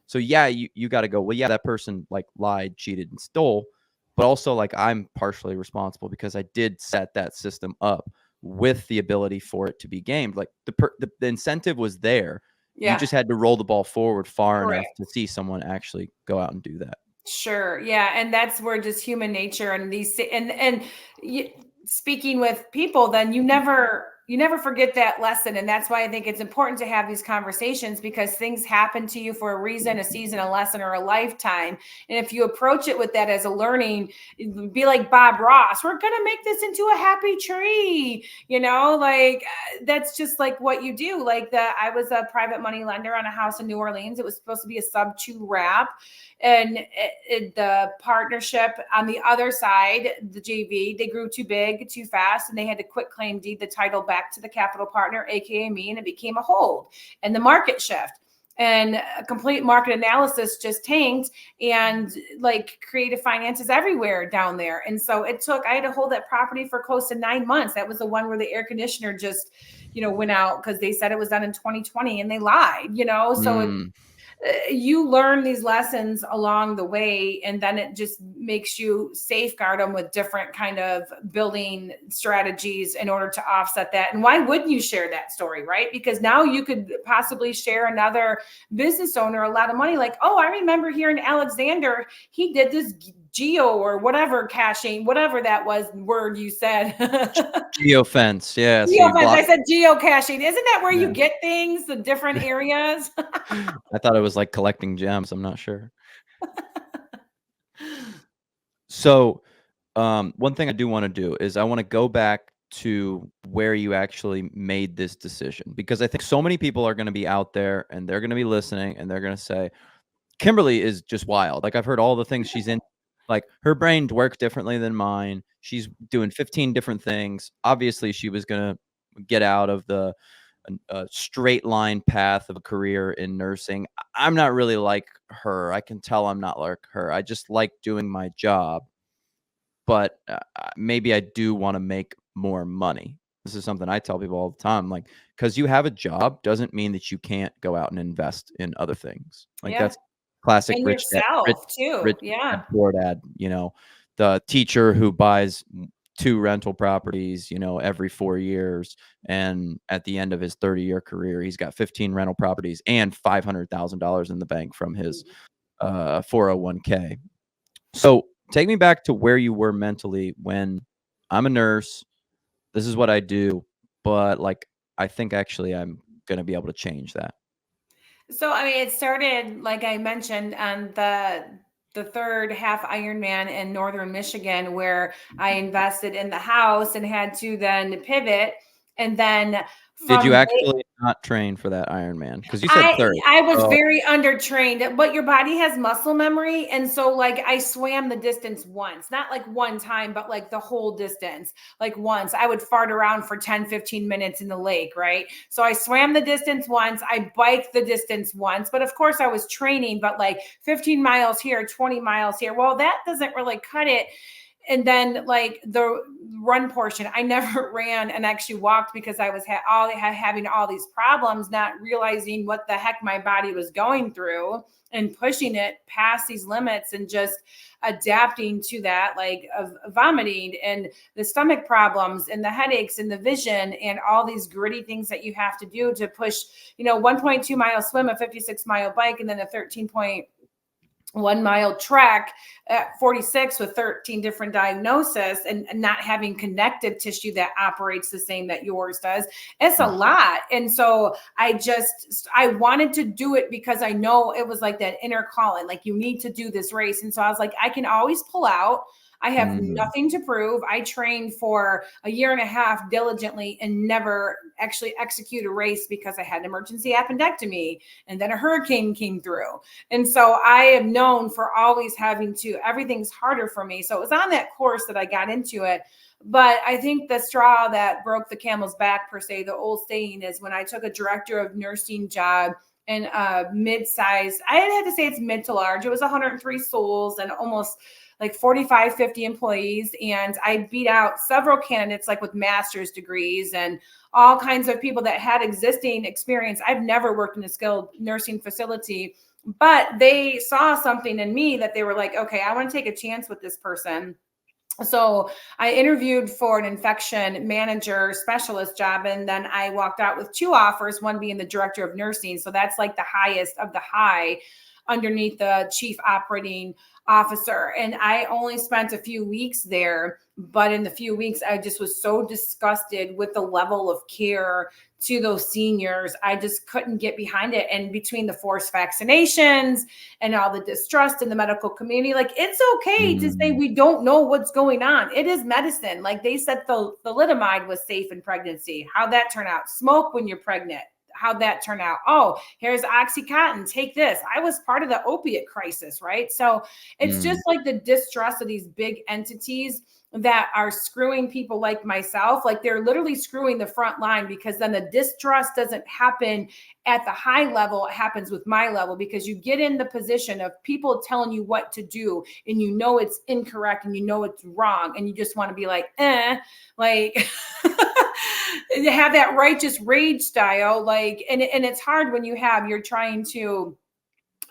So yeah, you got to go, well, yeah, that person like lied, cheated, and stole, but also like I'm partially responsible because I did set that system up with the ability for it to be gamed. Like the incentive was there. Yeah. You just had to roll the ball forward far enough to see someone actually go out and do that. Sure. Yeah. And that's where just human nature and speaking with people, then you never forget that lesson. And that's why I think it's important to have these conversations, because things happen to you for a reason, a season, a lesson, or a lifetime. And if you approach it with that as a learning, be like Bob Ross, we're going to make this into a happy tree, like that's just like what you do. Like I was a private money lender on a house in New Orleans. It was supposed to be a sub-2 wrap. And the partnership on the other side, the JV, they grew too big, too fast, and they had to quit claim deed the title back to the capital partner, aka me, and it became a hold. And the market shift and a complete market analysis just tanked, and like creative finances everywhere down there. And so I had to hold that property for close to 9 months. That was the one where the air conditioner just, went out because they said it was done in 2020 and they lied, so you learn these lessons along the way, and then it just makes you safeguard them with different kind of building strategies in order to offset that. And why wouldn't you share that story, right? Because now you could possibly share another business owner a lot of money. Like, oh, I remember hearing Alexander, he did this geo or whatever caching, whatever that was word you said. Geofence. Yeah. So you Geofence. block. I said geocaching. Isn't that where Yeah. you get things, the different areas? I thought it was like collecting gems. I'm not sure. So, one thing I do want to do is I want to go back to where you actually made this decision, because I think so many people are going to be out there and they're going to be listening and they're going to say, Kimberly is just wild. Like, I've heard all the things she's in. Like, her brain works differently than mine. She's doing 15 different things. Obviously, she was going to get out of the straight line path of a career in nursing. I'm not really like her. I can tell I'm not like her. I just like doing my job, but maybe I do want to make more money. This is something I tell people all the time. Like, because you have a job doesn't mean that you can't go out and invest in other things. Like, Yeah. that's classic And rich dad, yourself too. rich Yeah. dad, poor dad. The teacher who buys 2 rental properties, every 4 years, and at the end of his 30-year career, he's got 15 rental properties and $500,000 in the bank from his 401k. So take me back to where you were mentally when I'm a nurse. This is what I do, but like, I think actually I'm going to be able to change that. So I mean, it started like I mentioned on the third half Ironman in northern Michigan, where I invested in the house and had to then pivot, and then Did you from actually not train for that Ironman? Because you said I third. I was Oh, very undertrained, but your body has muscle memory. And so like I swam the distance once, not like one time, but like the whole distance. Like once I would fart around for 10, 15 minutes in the lake, right? So I swam the distance once, I biked the distance once, but of course I was training, but like 15 miles here, 20 miles here. Well, that doesn't really cut it. And then like the run portion, I never ran and actually walked because I was having all these problems, not realizing what the heck my body was going through and pushing it past these limits and just adapting to that, like of vomiting and the stomach problems and the headaches and the vision and all these gritty things that you have to do to push, 1.2 mile swim, a 56-mile bike, and then a 13.1-mile trek at 46 with 13 different diagnoses and not having connective tissue that operates the same that yours does. It's a lot. And so I wanted to do it because I know it was like that inner calling, like you need to do this race. And so I was like, I can always pull out. I have nothing to prove. I trained for a year and a half diligently and never actually execute a race because I had an emergency appendectomy and then a hurricane came through. And so I am known for always having to, everything's harder for me. So it was on that course that I got into it. But I think the straw that broke the camel's back, per se, the old saying is when I took a director of nursing job in a mid-size, I had to say it's mid to large. It was 103 souls and almost like 45, 50 employees. And I beat out several candidates like with master's degrees and all kinds of people that had existing experience. I've never worked in a skilled nursing facility, but they saw something in me that they were like, okay, I want to take a chance with this person. So I interviewed for an infection manager specialist job, and then I walked out with 2 offers, one being the director of nursing. So that's like the highest of the high underneath the chief operating officer. And I only spent a few weeks there, but in the few weeks, I just was so disgusted with the level of care to those seniors. I just couldn't get behind it. And between the forced vaccinations and all the distrust in the medical community, like it's okay to say we don't know what's going on. It is medicine. Like they said, the thalidomide was safe in pregnancy. How'd that turn out? Smoke when you're pregnant. How'd that turn out? Oh, here's Oxycontin. Take this. I was part of the opiate crisis, right? So it's just like the distrust of these big entities that are screwing people like myself. Like they're literally screwing the front line, because then the distrust doesn't happen at the high level. It happens with my level, because you get in the position of people telling you what to do and you know it's incorrect and you know it's wrong. And you just want to be like, like have that righteous rage style. Like, and it's hard when you're trying to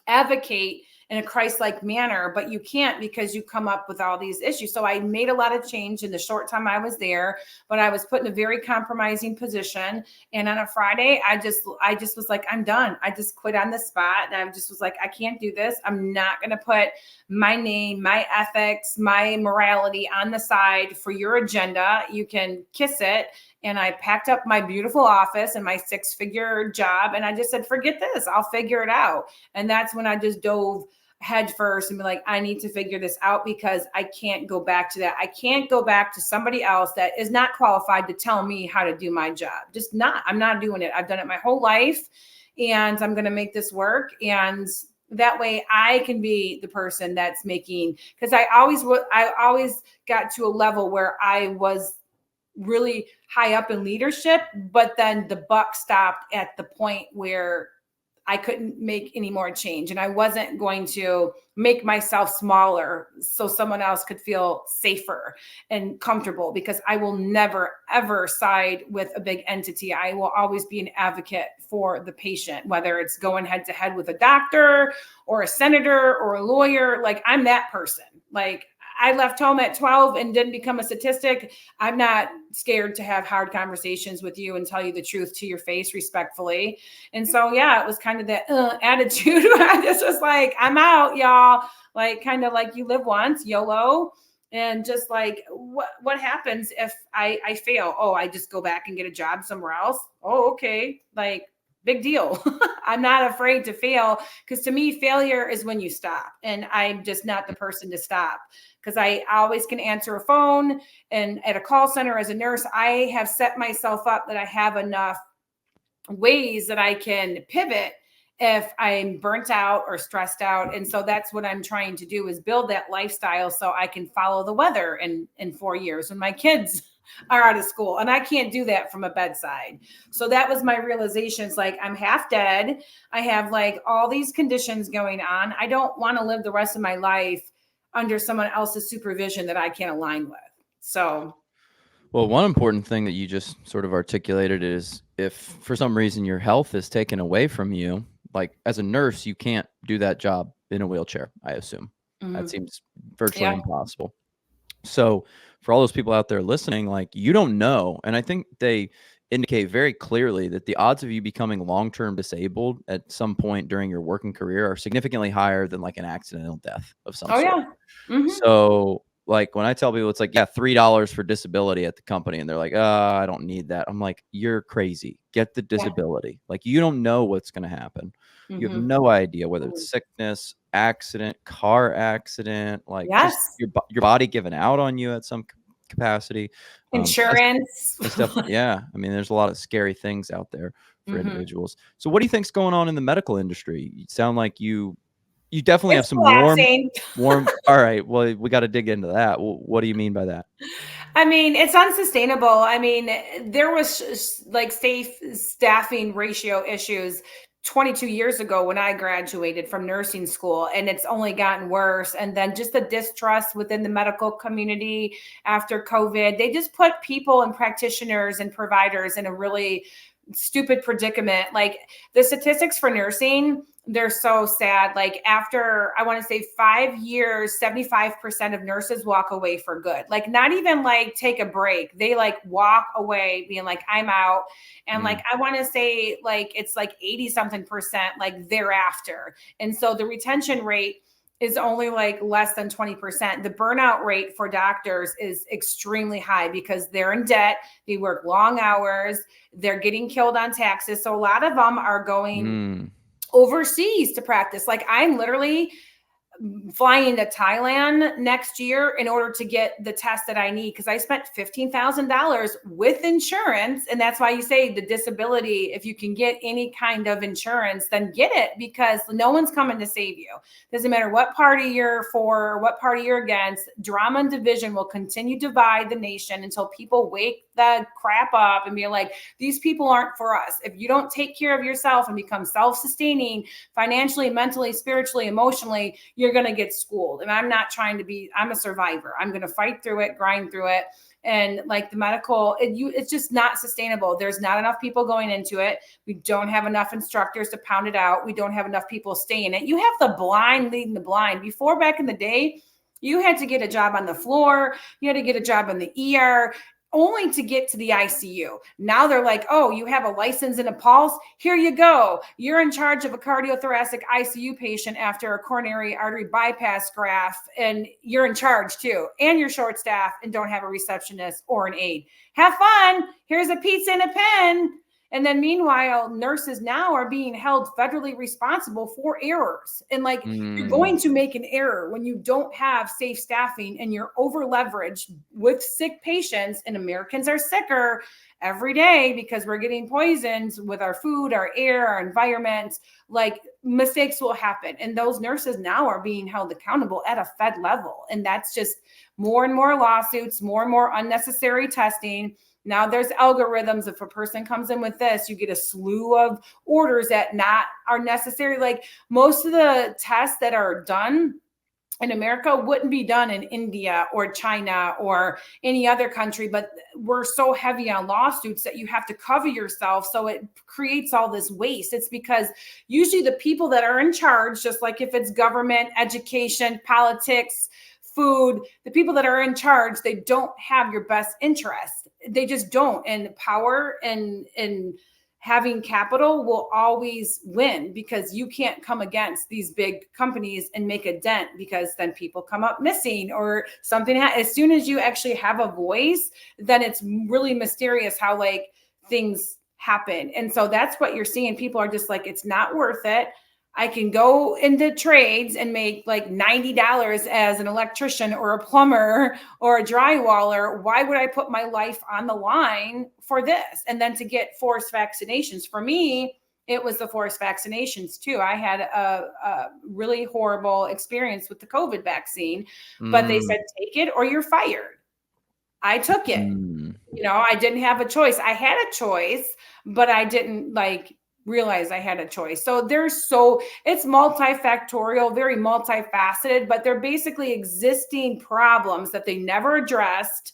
advocate in a Christ-like manner, but you can't because you come up with all these issues. So I made a lot of change in the short time I was there, but I was put in a very compromising position. And on a Friday, I just was like, I'm done. I just quit on the spot. And I just was like, I can't do this. I'm not going to put my name, my ethics, my morality on the side for your agenda. You can kiss it. And I packed up my beautiful office and my 6-figure job. And I just said, forget this, I'll figure it out. And that's when I just dove head first and be like, I need to figure this out because I can't go back to that. I can't go back to somebody else that is not qualified to tell me how to do my job. Just not, I'm not doing it. I've done it my whole life and I'm going to make this work. And that way I can be the person that's making, because I always got to a level where I was really high up in leadership, but then the buck stopped at the point where I couldn't make any more change. And I wasn't going to make myself smaller so someone else could feel safer and comfortable, because I will never, ever side with a big entity. I will always be an advocate for the patient, whether it's going head to head with a doctor or a senator or a lawyer. Like, I'm that person. Like, I left home at 12 and didn't become a statistic. I'm not scared to have hard conversations with you and tell you the truth to your face respectfully. And so, yeah, it was kind of that attitude. I just was like, I'm out, y'all. Like, kind of like you live once, YOLO. And just like, what happens if I fail? Oh, I just go back and get a job somewhere else. Oh, okay. Like, big deal. I'm not afraid to fail, because to me, failure is when you stop. And I'm just not the person to stop, because I always can answer a phone. And at a call center as a nurse, I have set myself up that I have enough ways that I can pivot if I'm burnt out or stressed out. And so that's what I'm trying to do, is build that lifestyle so I can follow the weather in 4 years when my kids are out of school. And I can't do that from a bedside. So that was my realizations. Like, I'm half dead. I have like all these conditions going on. I don't want to live the rest of my life under someone else's supervision that I can't align with. So, well, one important thing that you just sort of articulated is, if for some reason your health is taken away from you, like as a nurse, you can't do that job in a wheelchair, I assume. That seems virtually impossible. So for all those people out there listening, like, you don't know. And I think they indicate very clearly that the odds of you becoming long-term disabled at some point during your working career are significantly higher than like an accidental death of some sort. yeah. Mm-hmm. So like, when I tell people, it's like, yeah, $3 for disability at the company, and they're like, I don't need that. I'm like, you're crazy. Get the disability. Like, you don't know what's going to happen. You have no idea whether it's sickness, accident, car accident, like just your body giving out on you at some capacity. Insurance. Stuff. Yeah. I mean, there's a lot of scary things out there for individuals. So what do you think's going on in the medical industry? You sound like you definitely have some warm. All right. Well, we got to dig into that. What do you mean by that? I mean, it's unsustainable. I mean, there was like safe staffing ratio issues 22 years ago when I graduated from nursing school, and it's only gotten worse. And then just the distrust within the medical community after COVID, they just put people and practitioners and providers in a really stupid predicament. Like, the statistics for nursing, they're so sad. Like, after, I want to say 5 years, 75% of nurses walk away for good. Like, not even like take a break. They like walk away being like, I'm out. And like, I want to say like, it's like 80 something percent like thereafter. And so the retention rate is only like less than 20%. The burnout rate for doctors is extremely high because they're in debt. They work long hours. They're getting killed on taxes. So a lot of them are going overseas to practice. Like, I'm literally flying to Thailand next year in order to get the test that I need, because I spent $15,000 with insurance. And that's why you say the disability, if you can get any kind of insurance, then get it, because no one's coming to save you. Doesn't matter what party you're for, what party you're against. Drama and division will continue to divide the nation until people wake the crap up and be like, these people aren't for us. If you don't take care of yourself and become self-sustaining financially, mentally, spiritually, emotionally, you're you're going to get schooled. And I'm not trying to be, I'm a survivor. I'm going to fight through it, grind through it. And like the medical, it's just not sustainable. There's not enough people going into it. We don't have enough instructors to pound it out. We don't have enough people staying in it. You have the blind leading the blind. Before, back in the day, you had to get a job on the floor. You had to get a job in the ER only to get to the ICU. Now they're like, oh, you have a license and a pulse. Here you go. You're in charge of a cardiothoracic ICU patient after a coronary artery bypass graft, and you're in charge too. And you're short staffed and don't have a receptionist or an aide. Have fun. Here's a pizza and a pen. And then meanwhile, nurses now are being held federally responsible for errors. And like, you're going to make an error when you don't have safe staffing and you're over leveraged with sick patients. And Americans are sicker every day because we're getting poisoned with our food, our air, our environment. Like, mistakes will happen. And those nurses now are being held accountable at a Fed level. And that's just more and more lawsuits, more and more unnecessary testing. Now there's algorithms. If a person comes in with this, you get a slew of orders that are necessary. Like, most of the tests that are done in America wouldn't be done in India or China or any other country, but we're so heavy on lawsuits that you have to cover yourself. So it creates all this waste. It's because usually the people that are in charge, just like if it's government, education, politics, food, the people that are in charge, they don't have your best interest. They just don't. And power and having capital will always win, because you can't come against these big companies and make a dent, because then people come up missing or something. As soon as you actually have a voice, then it's really mysterious how like things happen. And so that's what you're seeing. People are just like, it's not worth it. I can go into trades and make like $90 as an electrician or a plumber or a drywaller. Why would I put my life on the line for this? And then to get forced vaccinations. For me, it was the forced vaccinations too. I had a really horrible experience with the COVID vaccine, but they said, take it or you're fired. I took it. You know, I didn't have a choice. I had a choice, but I didn't realize I had a choice. So it's multifactorial, very multifaceted, but they're basically existing problems that they never addressed.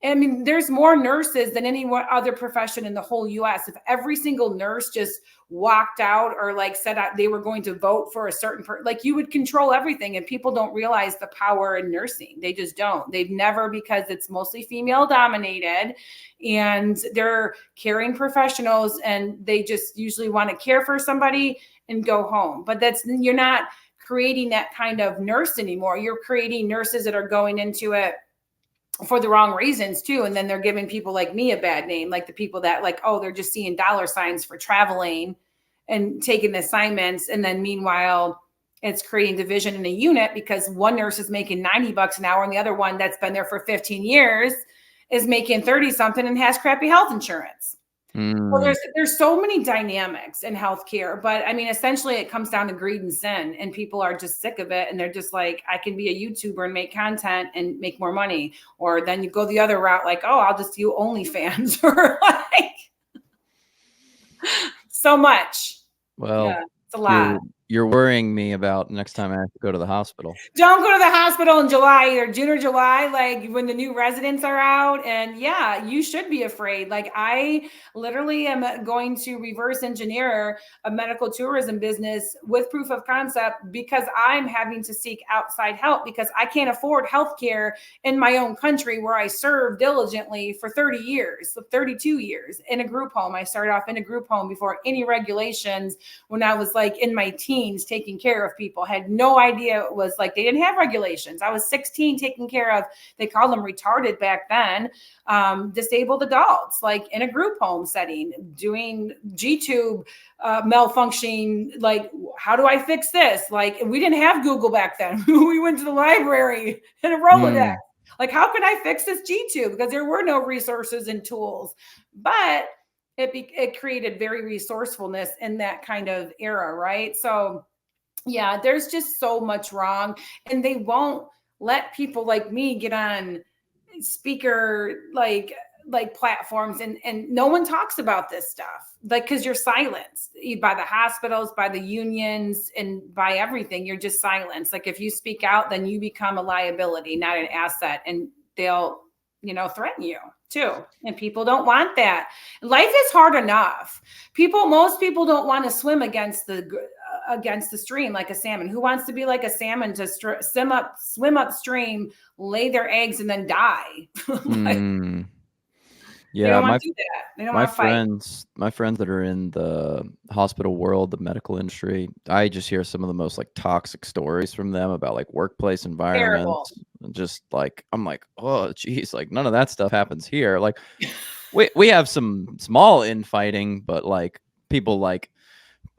I mean, there's more nurses than any other profession in the whole US. If every single nurse just walked out or said they were going to vote for a certain you would control everything. And people don't realize the power in nursing. They just don't. They've never, because it's mostly female dominated and they're caring professionals, and they just usually want to care for somebody and go home. But you're not creating that kind of nurse anymore. You're creating nurses that are going into it for the wrong reasons too. And then they're giving people like me a bad name, like the people that they're just seeing dollar signs for traveling and taking assignments. And then meanwhile, it's creating division in a unit, because one nurse is making $90 an hour and the other one that's been there for 15 years is making 30 something and has crappy health insurance. Well, there's so many dynamics in healthcare, but I mean, essentially it comes down to greed and sin, and people are just sick of it. And they're just like, I can be a YouTuber and make content and make more money. Or then you go the other route, I'll just do OnlyFans or so much. Well, yeah, it's a lot. You're worrying me about next time I have to go to the hospital. Don't go to the hospital in July, either June or July, when the new residents are out. And yeah, you should be afraid. I literally am going to reverse engineer a medical tourism business with proof of concept, because I'm having to seek outside help, because I can't afford healthcare in my own country where I served diligently for 32 years in a group home. I started off in a group home before any regulations when I was in my teens, taking care of people. Had no idea it was they didn't have regulations. I was 16 taking care of, they called them retarded back then, disabled adults, in a group home setting, doing G-tube malfunctioning. How do I fix this? We didn't have Google back then. We went to the library and a Rolodex. How can I fix this G-tube? Because there were no resources and tools. But it created very resourcefulness in that kind of era, right? So yeah, there's just so much wrong, and they won't let people like me get on speaker like platforms, and no one talks about this stuff, like, because you're silenced by the hospitals, by the unions, and by everything. You're just silenced. Like, if you speak out, then you become a liability, not an asset, and they'll, threaten you too. And people don't want that. Life is hard enough. Most people don't want to swim against the stream like a salmon. Who wants to be like a salmon, to swim upstream, lay their eggs, and then die? Like, they Yeah, don't want to do that. They don't want to fight. my friends that are in the hospital world, the medical industry, I just hear some of the most like toxic stories from them about like workplace Terrible. environments. And just like, I'm like, oh geez, like none of that stuff happens here. Like we have some small infighting, but like people like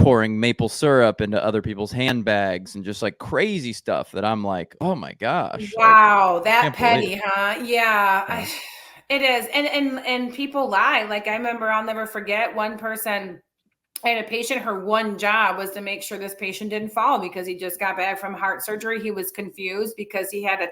pouring maple syrup into other people's handbags and just like crazy stuff that I'm like, oh my gosh, like Wow, that can't believe petty, huh? Yeah, it. it is. And people lie. Like, I remember, I'll never forget one person. I had a patient, her one job was to make sure this patient didn't fall because he just got back from heart surgery. He was confused because he had an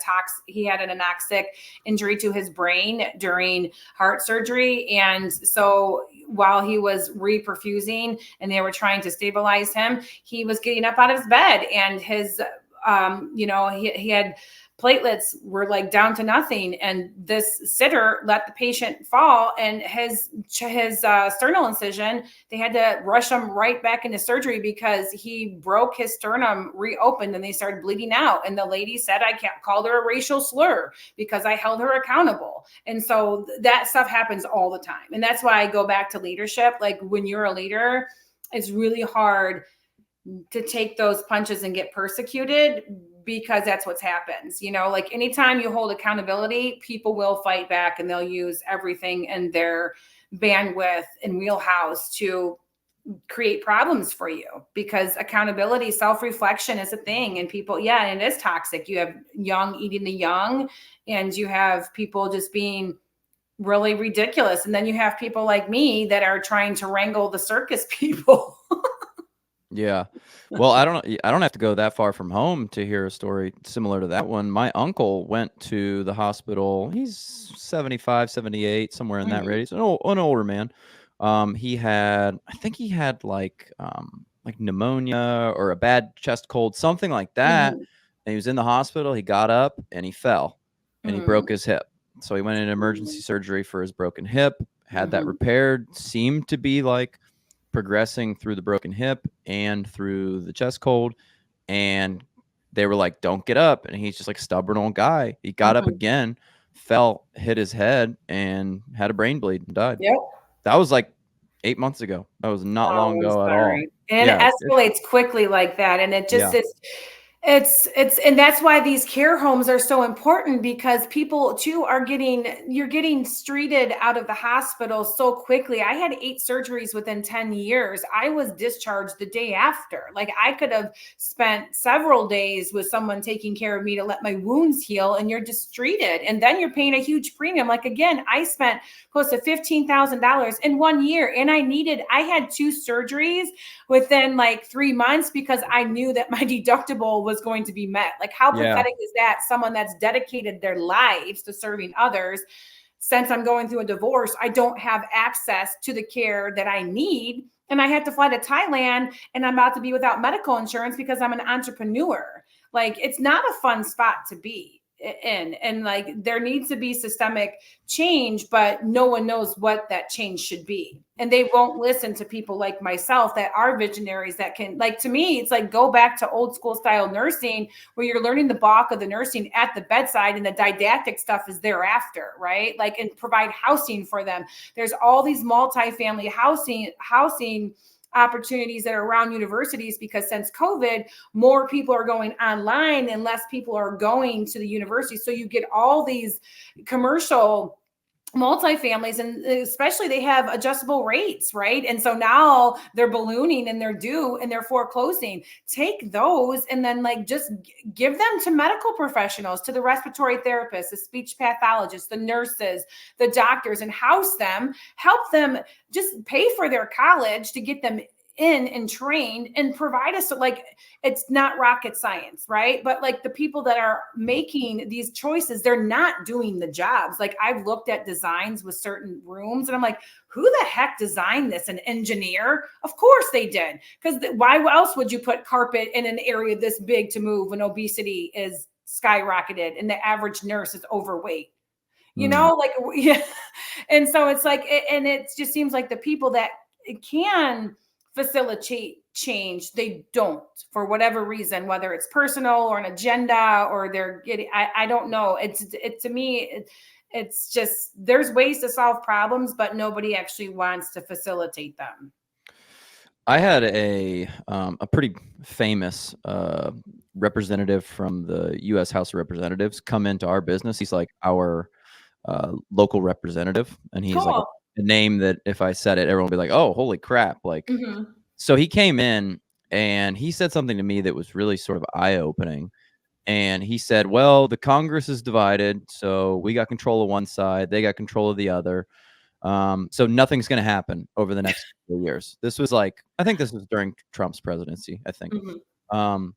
anoxic injury to his brain during heart surgery. And so while he was reperfusing and they were trying to stabilize him, he was getting up out of his bed, and his, he had platelets were like down to nothing, and this sitter let the patient fall, and his sternal incision, they had to rush him right back into surgery because he broke his sternum, reopened, and they started bleeding out. And the lady said, I called her a racial slur because I held her accountable. And so that stuff happens all the time. And that's why I go back to leadership. Like, when you're a leader, it's really hard to take those punches and get persecuted, because that's what happens. Like, anytime you hold accountability, people will fight back, and they'll use everything in their bandwidth and wheelhouse to create problems for you, because accountability, self-reflection is a thing. And people, and it is toxic. You have young eating the young, and you have people just being really ridiculous. And then you have people like me that are trying to wrangle the circus people. Yeah. Well, I don't have to go that far from home to hear a story similar to that one. My uncle went to the hospital. He's 75, 78, somewhere in that Mhm. radius. An older man. I think he had like pneumonia or a bad chest cold, something like that. Mhm. And he was in the hospital. He got up and he fell and he broke Mhm. his hip. So he went into emergency surgery for his broken hip, had that Mhm. repaired, seemed to be like progressing through the broken hip and through the chest cold, and they were like, don't get up. And he's just like stubborn old guy. He got up Mhm. again, fell, hit his head, and had a brain bleed and died. Yep. That was like 8 months ago. That was not long Oh, I'm ago at all. sorry. And it Yeah, escalates quickly like that. And it just yeah, is, and that's why these care homes are so important, because people too you're getting streeted out of the hospital so quickly. I had 8 surgeries within 10 years. I was discharged the day after. Like, I could have spent several days with someone taking care of me to let my wounds heal, and you're just streeted. And then you're paying a huge premium. Like, again, I spent close to $15,000 in 1 year, and I had 2 surgeries within like 3 months because I knew that my deductible was going to be met. Like, how yeah, pathetic is that? Someone that's dedicated their lives to serving others. Since I'm going through a divorce, I don't have access to the care that I need. And I had to fly to Thailand, and I'm about to be without medical insurance because I'm an entrepreneur. Like, it's not a fun spot to be in. And like, there needs to be systemic change, but no one knows what that change should be. And they won't listen to people like myself that are visionaries that can, like, to me, it's like, go back to old school style nursing where you're learning the bulk of the nursing at the bedside, and the didactic stuff is thereafter, right? Like, and provide housing for them. There's all these multifamily housing opportunities that are around universities, because since COVID, more people are going online and less people are going to the university. So you get all these commercial multifamilies, and especially they have adjustable rates, right? And so now they're ballooning and they're due and they're foreclosing. Take those and then like just give them to medical professionals, to the respiratory therapists, the speech pathologists, the nurses, the doctors, and house them, help them, just pay for their college to get them in and trained and provide us, like, it's not rocket science, right? But like the people that are making these choices, they're not doing the jobs. Like, I've looked at designs with certain rooms and I'm like, who the heck designed this? An engineer? Of course they did. Because why else would you put carpet in an area this big to move when obesity is skyrocketed and the average nurse is overweight? Like, yeah. And so it's like, and it just seems like the people that can facilitate change, they don't, for whatever reason, whether it's personal or an agenda, or they're getting, I don't know. To me, it's just, there's ways to solve problems, but nobody actually wants to facilitate them. I had a pretty famous representative from the U.S. House of Representatives come into our business. He's like our local representative, and he's like Cool. a name that if I said it, everyone would be like, "Oh, holy crap!" Like, so he came in and he said something to me that was really sort of eye-opening. And he said, "Well, the Congress is divided, so we got control of one side, they got control of the other. So nothing's going to happen over the next 4 years." This was like, I think this was during Trump's presidency, I think. Um,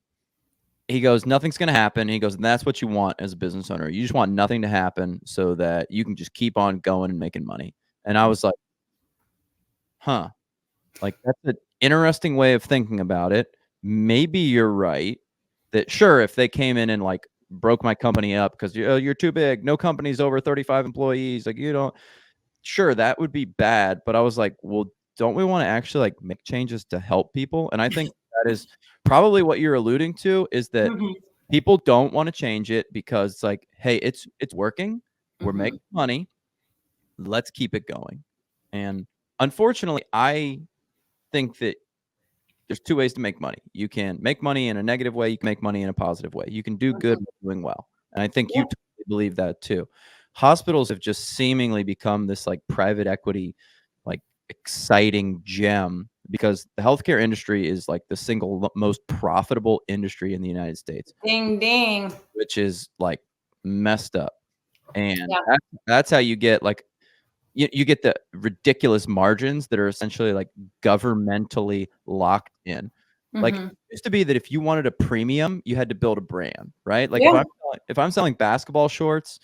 he goes, "Nothing's going to happen." He goes, "And that's what you want as a business owner. You just want nothing to happen so that you can just keep on going and making money." And I was like, huh, like that's an interesting way of thinking about it. Maybe you're right that sure, if they came in and like broke my company up because you're too big, no company's over 35 employees, like you don't, sure, that would be bad. But I was like, well, don't we want to actually like make changes to help people? And I think that is probably what you're alluding to, is that people don't want to change it because it's like, hey, it's working, we're making money, let's keep it going. And unfortunately, I think that there's two ways to make money. You can make money in a negative way, you can make money in a positive way. You can do good doing well. And I think you totally believe that too. Hospitals have just seemingly become this like private equity, like exciting gem, because the healthcare industry is like the single most profitable industry in the United States. Ding, ding. Which is like messed up. And that's how you get like, you get the ridiculous margins that are essentially like governmentally locked in. Like, it used to be that if you wanted a premium, you had to build a brand, right? Like if I'm selling basketball shorts,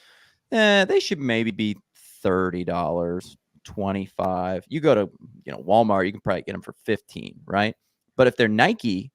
they should maybe be $30, 25. You go to, Walmart, you can probably get them for 15, right? But if they're Nike,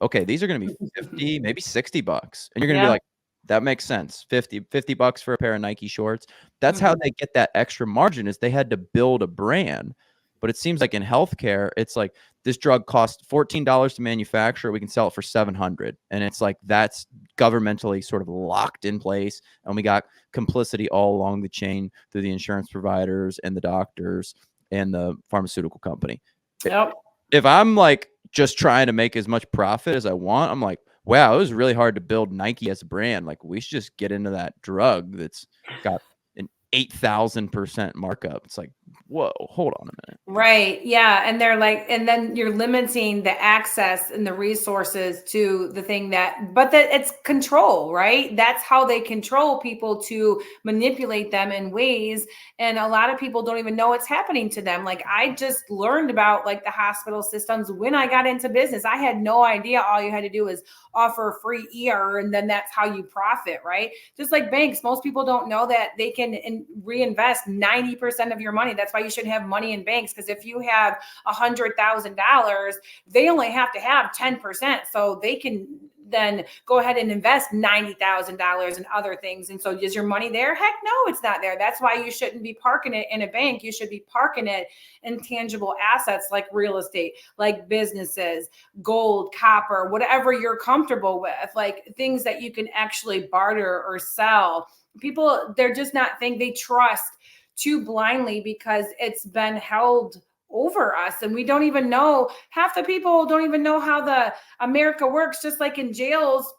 okay, these are going to be 50, maybe $60. And you're going to be like, that makes sense. 50 bucks for a pair of Nike shorts. That's how they get that extra margin, is they had to build a brand. But it seems like in healthcare, it's like this drug costs $14 to manufacture. We can sell it for $700. And it's like, that's governmentally sort of locked in place. And we got complicity all along the chain through the insurance providers and the doctors and the pharmaceutical company. If I'm like just trying to make as much profit as I want, I'm like, wow, it was really hard to build Nike as a brand. Like, we should just get into that drug that's got an 8,000% markup. It's like, whoa, hold on a minute. Right. Yeah. And they're like, and then you're limiting the access and the resources to the thing but that it's control, right? That's how they control people, to manipulate them in ways. And a lot of people don't even know what's happening to them. Like, I just learned about like the hospital systems when I got into business. I had no idea all you had to do is offer free ER, and then that's how you profit, right? Just like banks, most people don't know that they can reinvest 90% of your money. That's why you should have money in banks, because if you have $100,000, they only have to have 10%, so they can then go ahead and invest $90,000 in other things. And so is your money there? Heck no, it's not there. That's why you shouldn't be parking it in a bank. You should be parking it in tangible assets like real estate, like businesses, gold, copper, whatever you're comfortable with, like things that you can actually barter or sell. People, they're just not they trust too blindly because it's been held over us, and we don't even know. Half the people don't even know how the America works. Just like in jails,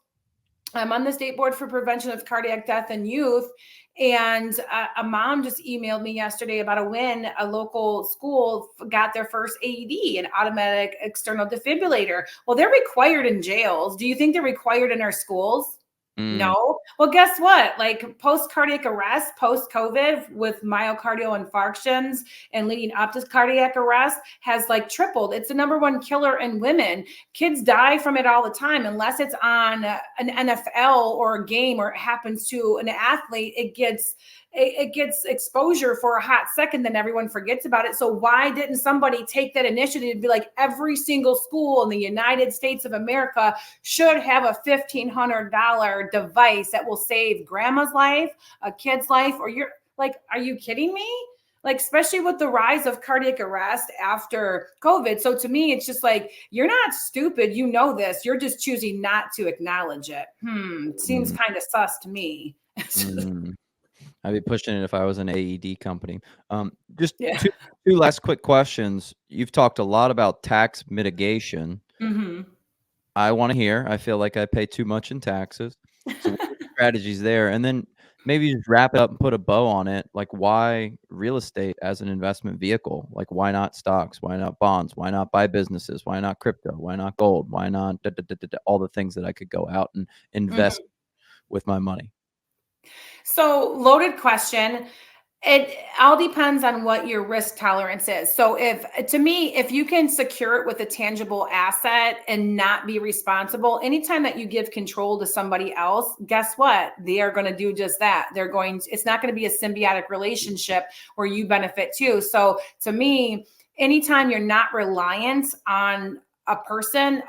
I'm on the state board for prevention of cardiac death in youth, and a mom just emailed me yesterday about a win. A local school got their first AED, an automatic external defibrillator. Well, they're required in jails. Do you think they're required in our schools? Mm, No. Well, guess what? Like post cardiac arrest, post COVID with myocardial infarctions and leading up to cardiac arrest has like tripled. It's the number one killer in women. Kids die from it all the time unless it's on an NFL or a game or it happens to an athlete. It gets exposure for a hot second, then everyone forgets about it. So why didn't somebody take that initiative and be like, every single school in the United States of America should have a $1,500 device that will save grandma's life, a kid's life, or you're like, are you kidding me? Like, especially with the rise of cardiac arrest after COVID. So to me, it's just like, you're not stupid. You know this. You're just choosing not to acknowledge it. Seems mm, kind of sus to me. mm. I'd be pushing it if I was an AED company. Just Yeah. two last quick questions. You've talked a lot about tax mitigation. hmm I wanna hear. I feel like I pay too much in taxes. So what are the strategies there? And then maybe just wrap it up and put a bow on it. Like, why real estate as an investment vehicle? Like, why not stocks? Why not bonds? Why not buy businesses? Why not crypto? Why not gold? Why not all the things that I could go out and invest hmm with my money? So, loaded question. It all depends on what your risk tolerance is. So, if to me, if you can secure it with a tangible asset and not be responsible, anytime that you give control to somebody else, guess what? They are going to do just that. It's not going to be a symbiotic relationship where you benefit too. So, to me, anytime you're not reliant on a person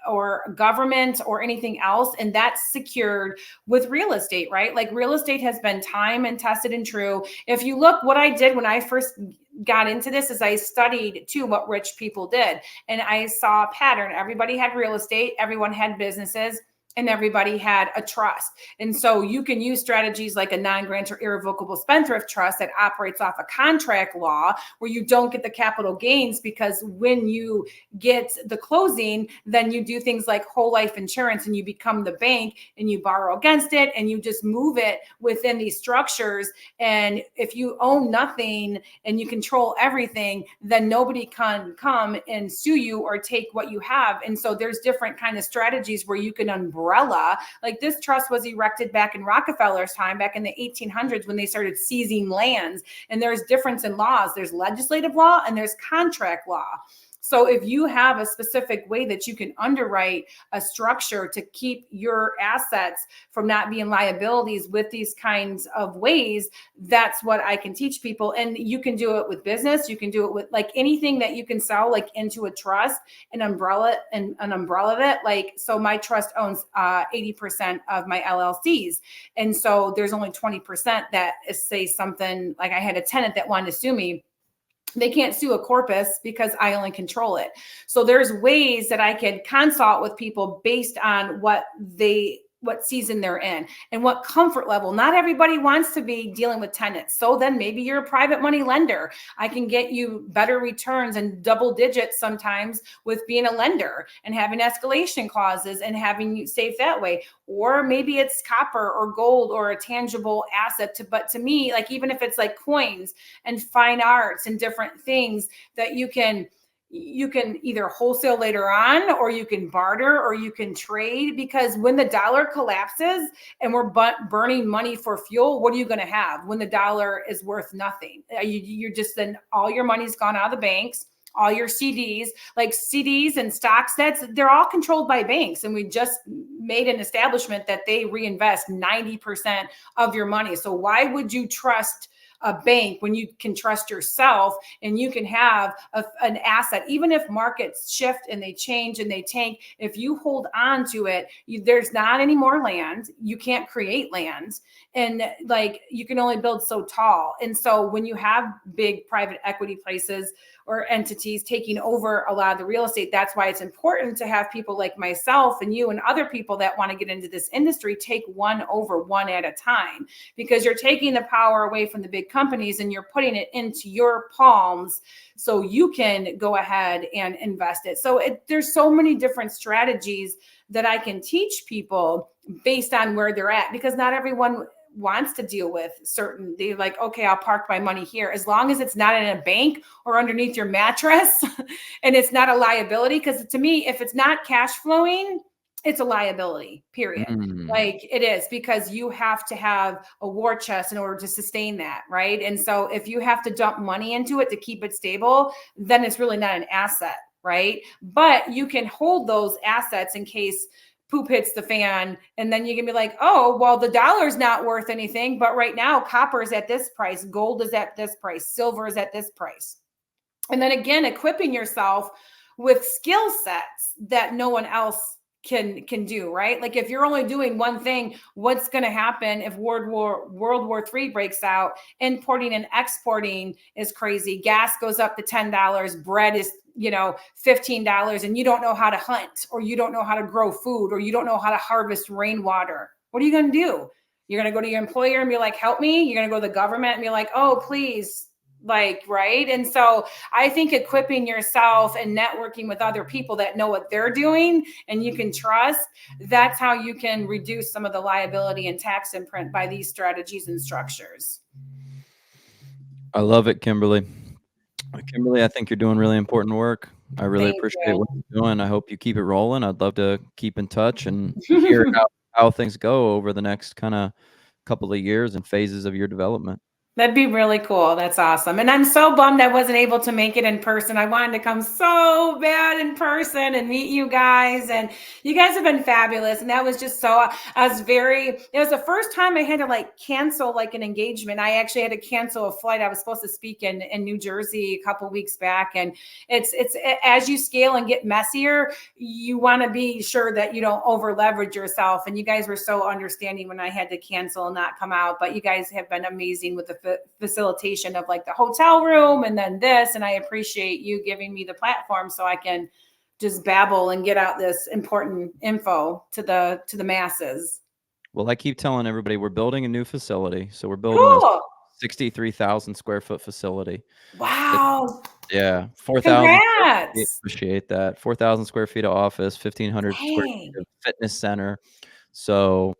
or a government or anything else, and that's secured with real estate, right? Like real estate has been time and tested and true. If you look, what I did when I first got into this is I studied too what rich people did, and I saw a pattern. Everybody had real estate, everyone had businesses, and everybody had a trust. And so you can use strategies like a non-grantor irrevocable spendthrift trust that operates off a contract law where you don't get the capital gains, because when you get the closing, then you do things like whole life insurance and you become the bank and you borrow against it and you just move it within these structures. And if you own nothing and you control everything, then nobody can come and sue you or take what you have. And so there's different kind of strategies where you can umbrella. Like this trust was erected back in Rockefeller's time, back in the 1800s, when they started seizing lands. And there's difference in laws. There's legislative law and there's contract law. So if you have a specific way that you can underwrite a structure to keep your assets from not being liabilities with these kinds of ways, that's what I can teach people. And you can do it with business. You can do it with like anything that you can sell like into a trust, an umbrella of it. Like, so my trust owns 80% of my LLCs. And so there's only 20% that is, say something like I had a tenant that wanted to sue me. They can't sue a corpus because I only control it. So there's ways that I can consult with people based on what season they're in and what comfort level. Not everybody wants to be dealing with tenants. So then maybe you're a private money lender. I can get you better returns and double digits sometimes with being a lender and having escalation clauses and having you safe that way. Or maybe it's copper or gold or a tangible asset. But to me, like even if it's like coins and fine arts and different things that you can either wholesale later on, or you can barter, or you can trade, because when the dollar collapses and we're burning money for fuel, what are you going to have when the dollar is worth nothing? You're just, then all your money's gone out of the banks, all your CDs, like CDs and stock sets, they're all controlled by banks. And we just made an establishment that they reinvest 90% of your money. So why would you trust a bank when you can trust yourself and you can have an asset? Even if markets shift and they change and they tank, if you hold on to it, there's not any more land. You can't create land, and like you can only build so tall. And so when you have big private equity places or entities taking over a lot of the real estate, that's why it's important to have people like myself and you and other people that want to get into this industry take one at a time, because you're taking the power away from the big companies and you're putting it into your palms so you can go ahead and invest it. So there's so many different strategies that I can teach people based on where they're at, because not everyone wants to deal with certain, they're like, okay, I'll park my money here, as long as it's not in a bank or underneath your mattress and it's not a liability. Because to me, if it's not cash flowing, it's a liability, period. Mm. Like it is, because you have to have a war chest in order to sustain that, right? And so if you have to dump money into it to keep it stable, then it's really not an asset, right? But you can hold those assets in case poop hits the fan, and then you can be like, oh, well, the dollar's not worth anything, but right now copper is at this price, gold is at this price, silver is at this price. And then again, equipping yourself with skill sets that no one else can do, right? Like if you're only doing one thing, what's going to happen if World War III breaks out? Importing and exporting is crazy. Gas goes up to $10, bread is $15, and you don't know how to hunt, or you don't know how to grow food, or you don't know how to harvest rainwater. What are you going to do? You're going to go to your employer and be like, help me. You're going to go to the government and be like, oh, please, like, right? And so I think equipping yourself and networking with other people that know what they're doing and you can trust, that's how you can reduce some of the liability and tax imprint by these strategies and structures. I love it, Kimberly. Kimberly, I think you're doing really important work. I really Thank appreciate you. what you're doing. I hope you keep it rolling. I'd love to keep in touch and hear how things go over the next kind of couple of years and phases of your development. That'd be really cool. That's awesome. And I'm so bummed I wasn't able to make it in person. I wanted to come so bad in person and meet you guys. And you guys have been fabulous. And that was just so, it was the first time I had to like cancel like an engagement. I actually had to cancel a flight. I was supposed to speak in New Jersey a couple weeks back. And it's as you scale and get messier, you want to be sure that you don't over leverage yourself. And you guys were so understanding when I had to cancel and not come out. But you guys have been amazing with the facilitation of like the hotel room and then this, and I appreciate you giving me the platform so I can just babble and get out this important info to the masses. Well, I keep telling everybody we're building a new facility. So we're building a 63,000 square foot facility. Wow. Yeah, 4,000. Congrats. Appreciate that. 4,000 square feet of office, 1,500 square feet of fitness center. So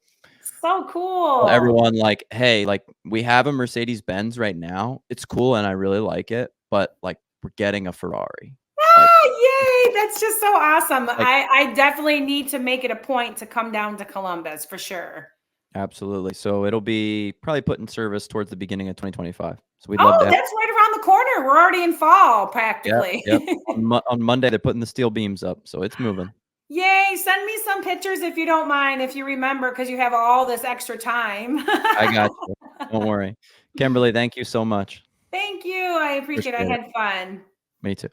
cool. Everyone, like, hey, like we have a Mercedes-Benz right now. It's cool and I really like it, but like we're getting a Ferrari. Yay! That's just so awesome. Like, I definitely need to make it a point to come down to Columbus for sure. Absolutely. So it'll be probably put in service towards the beginning of 2025. So we'd love to. That's right around the corner. We're already in fall practically. Yep. On Monday they're putting the steel beams up, so it's moving. Yay, send me some pictures if you don't mind, if you remember, because you have all this extra time. I got you. Don't worry. Kimberly, thank you so much. Thank you. I appreciate it. I had fun. Me too.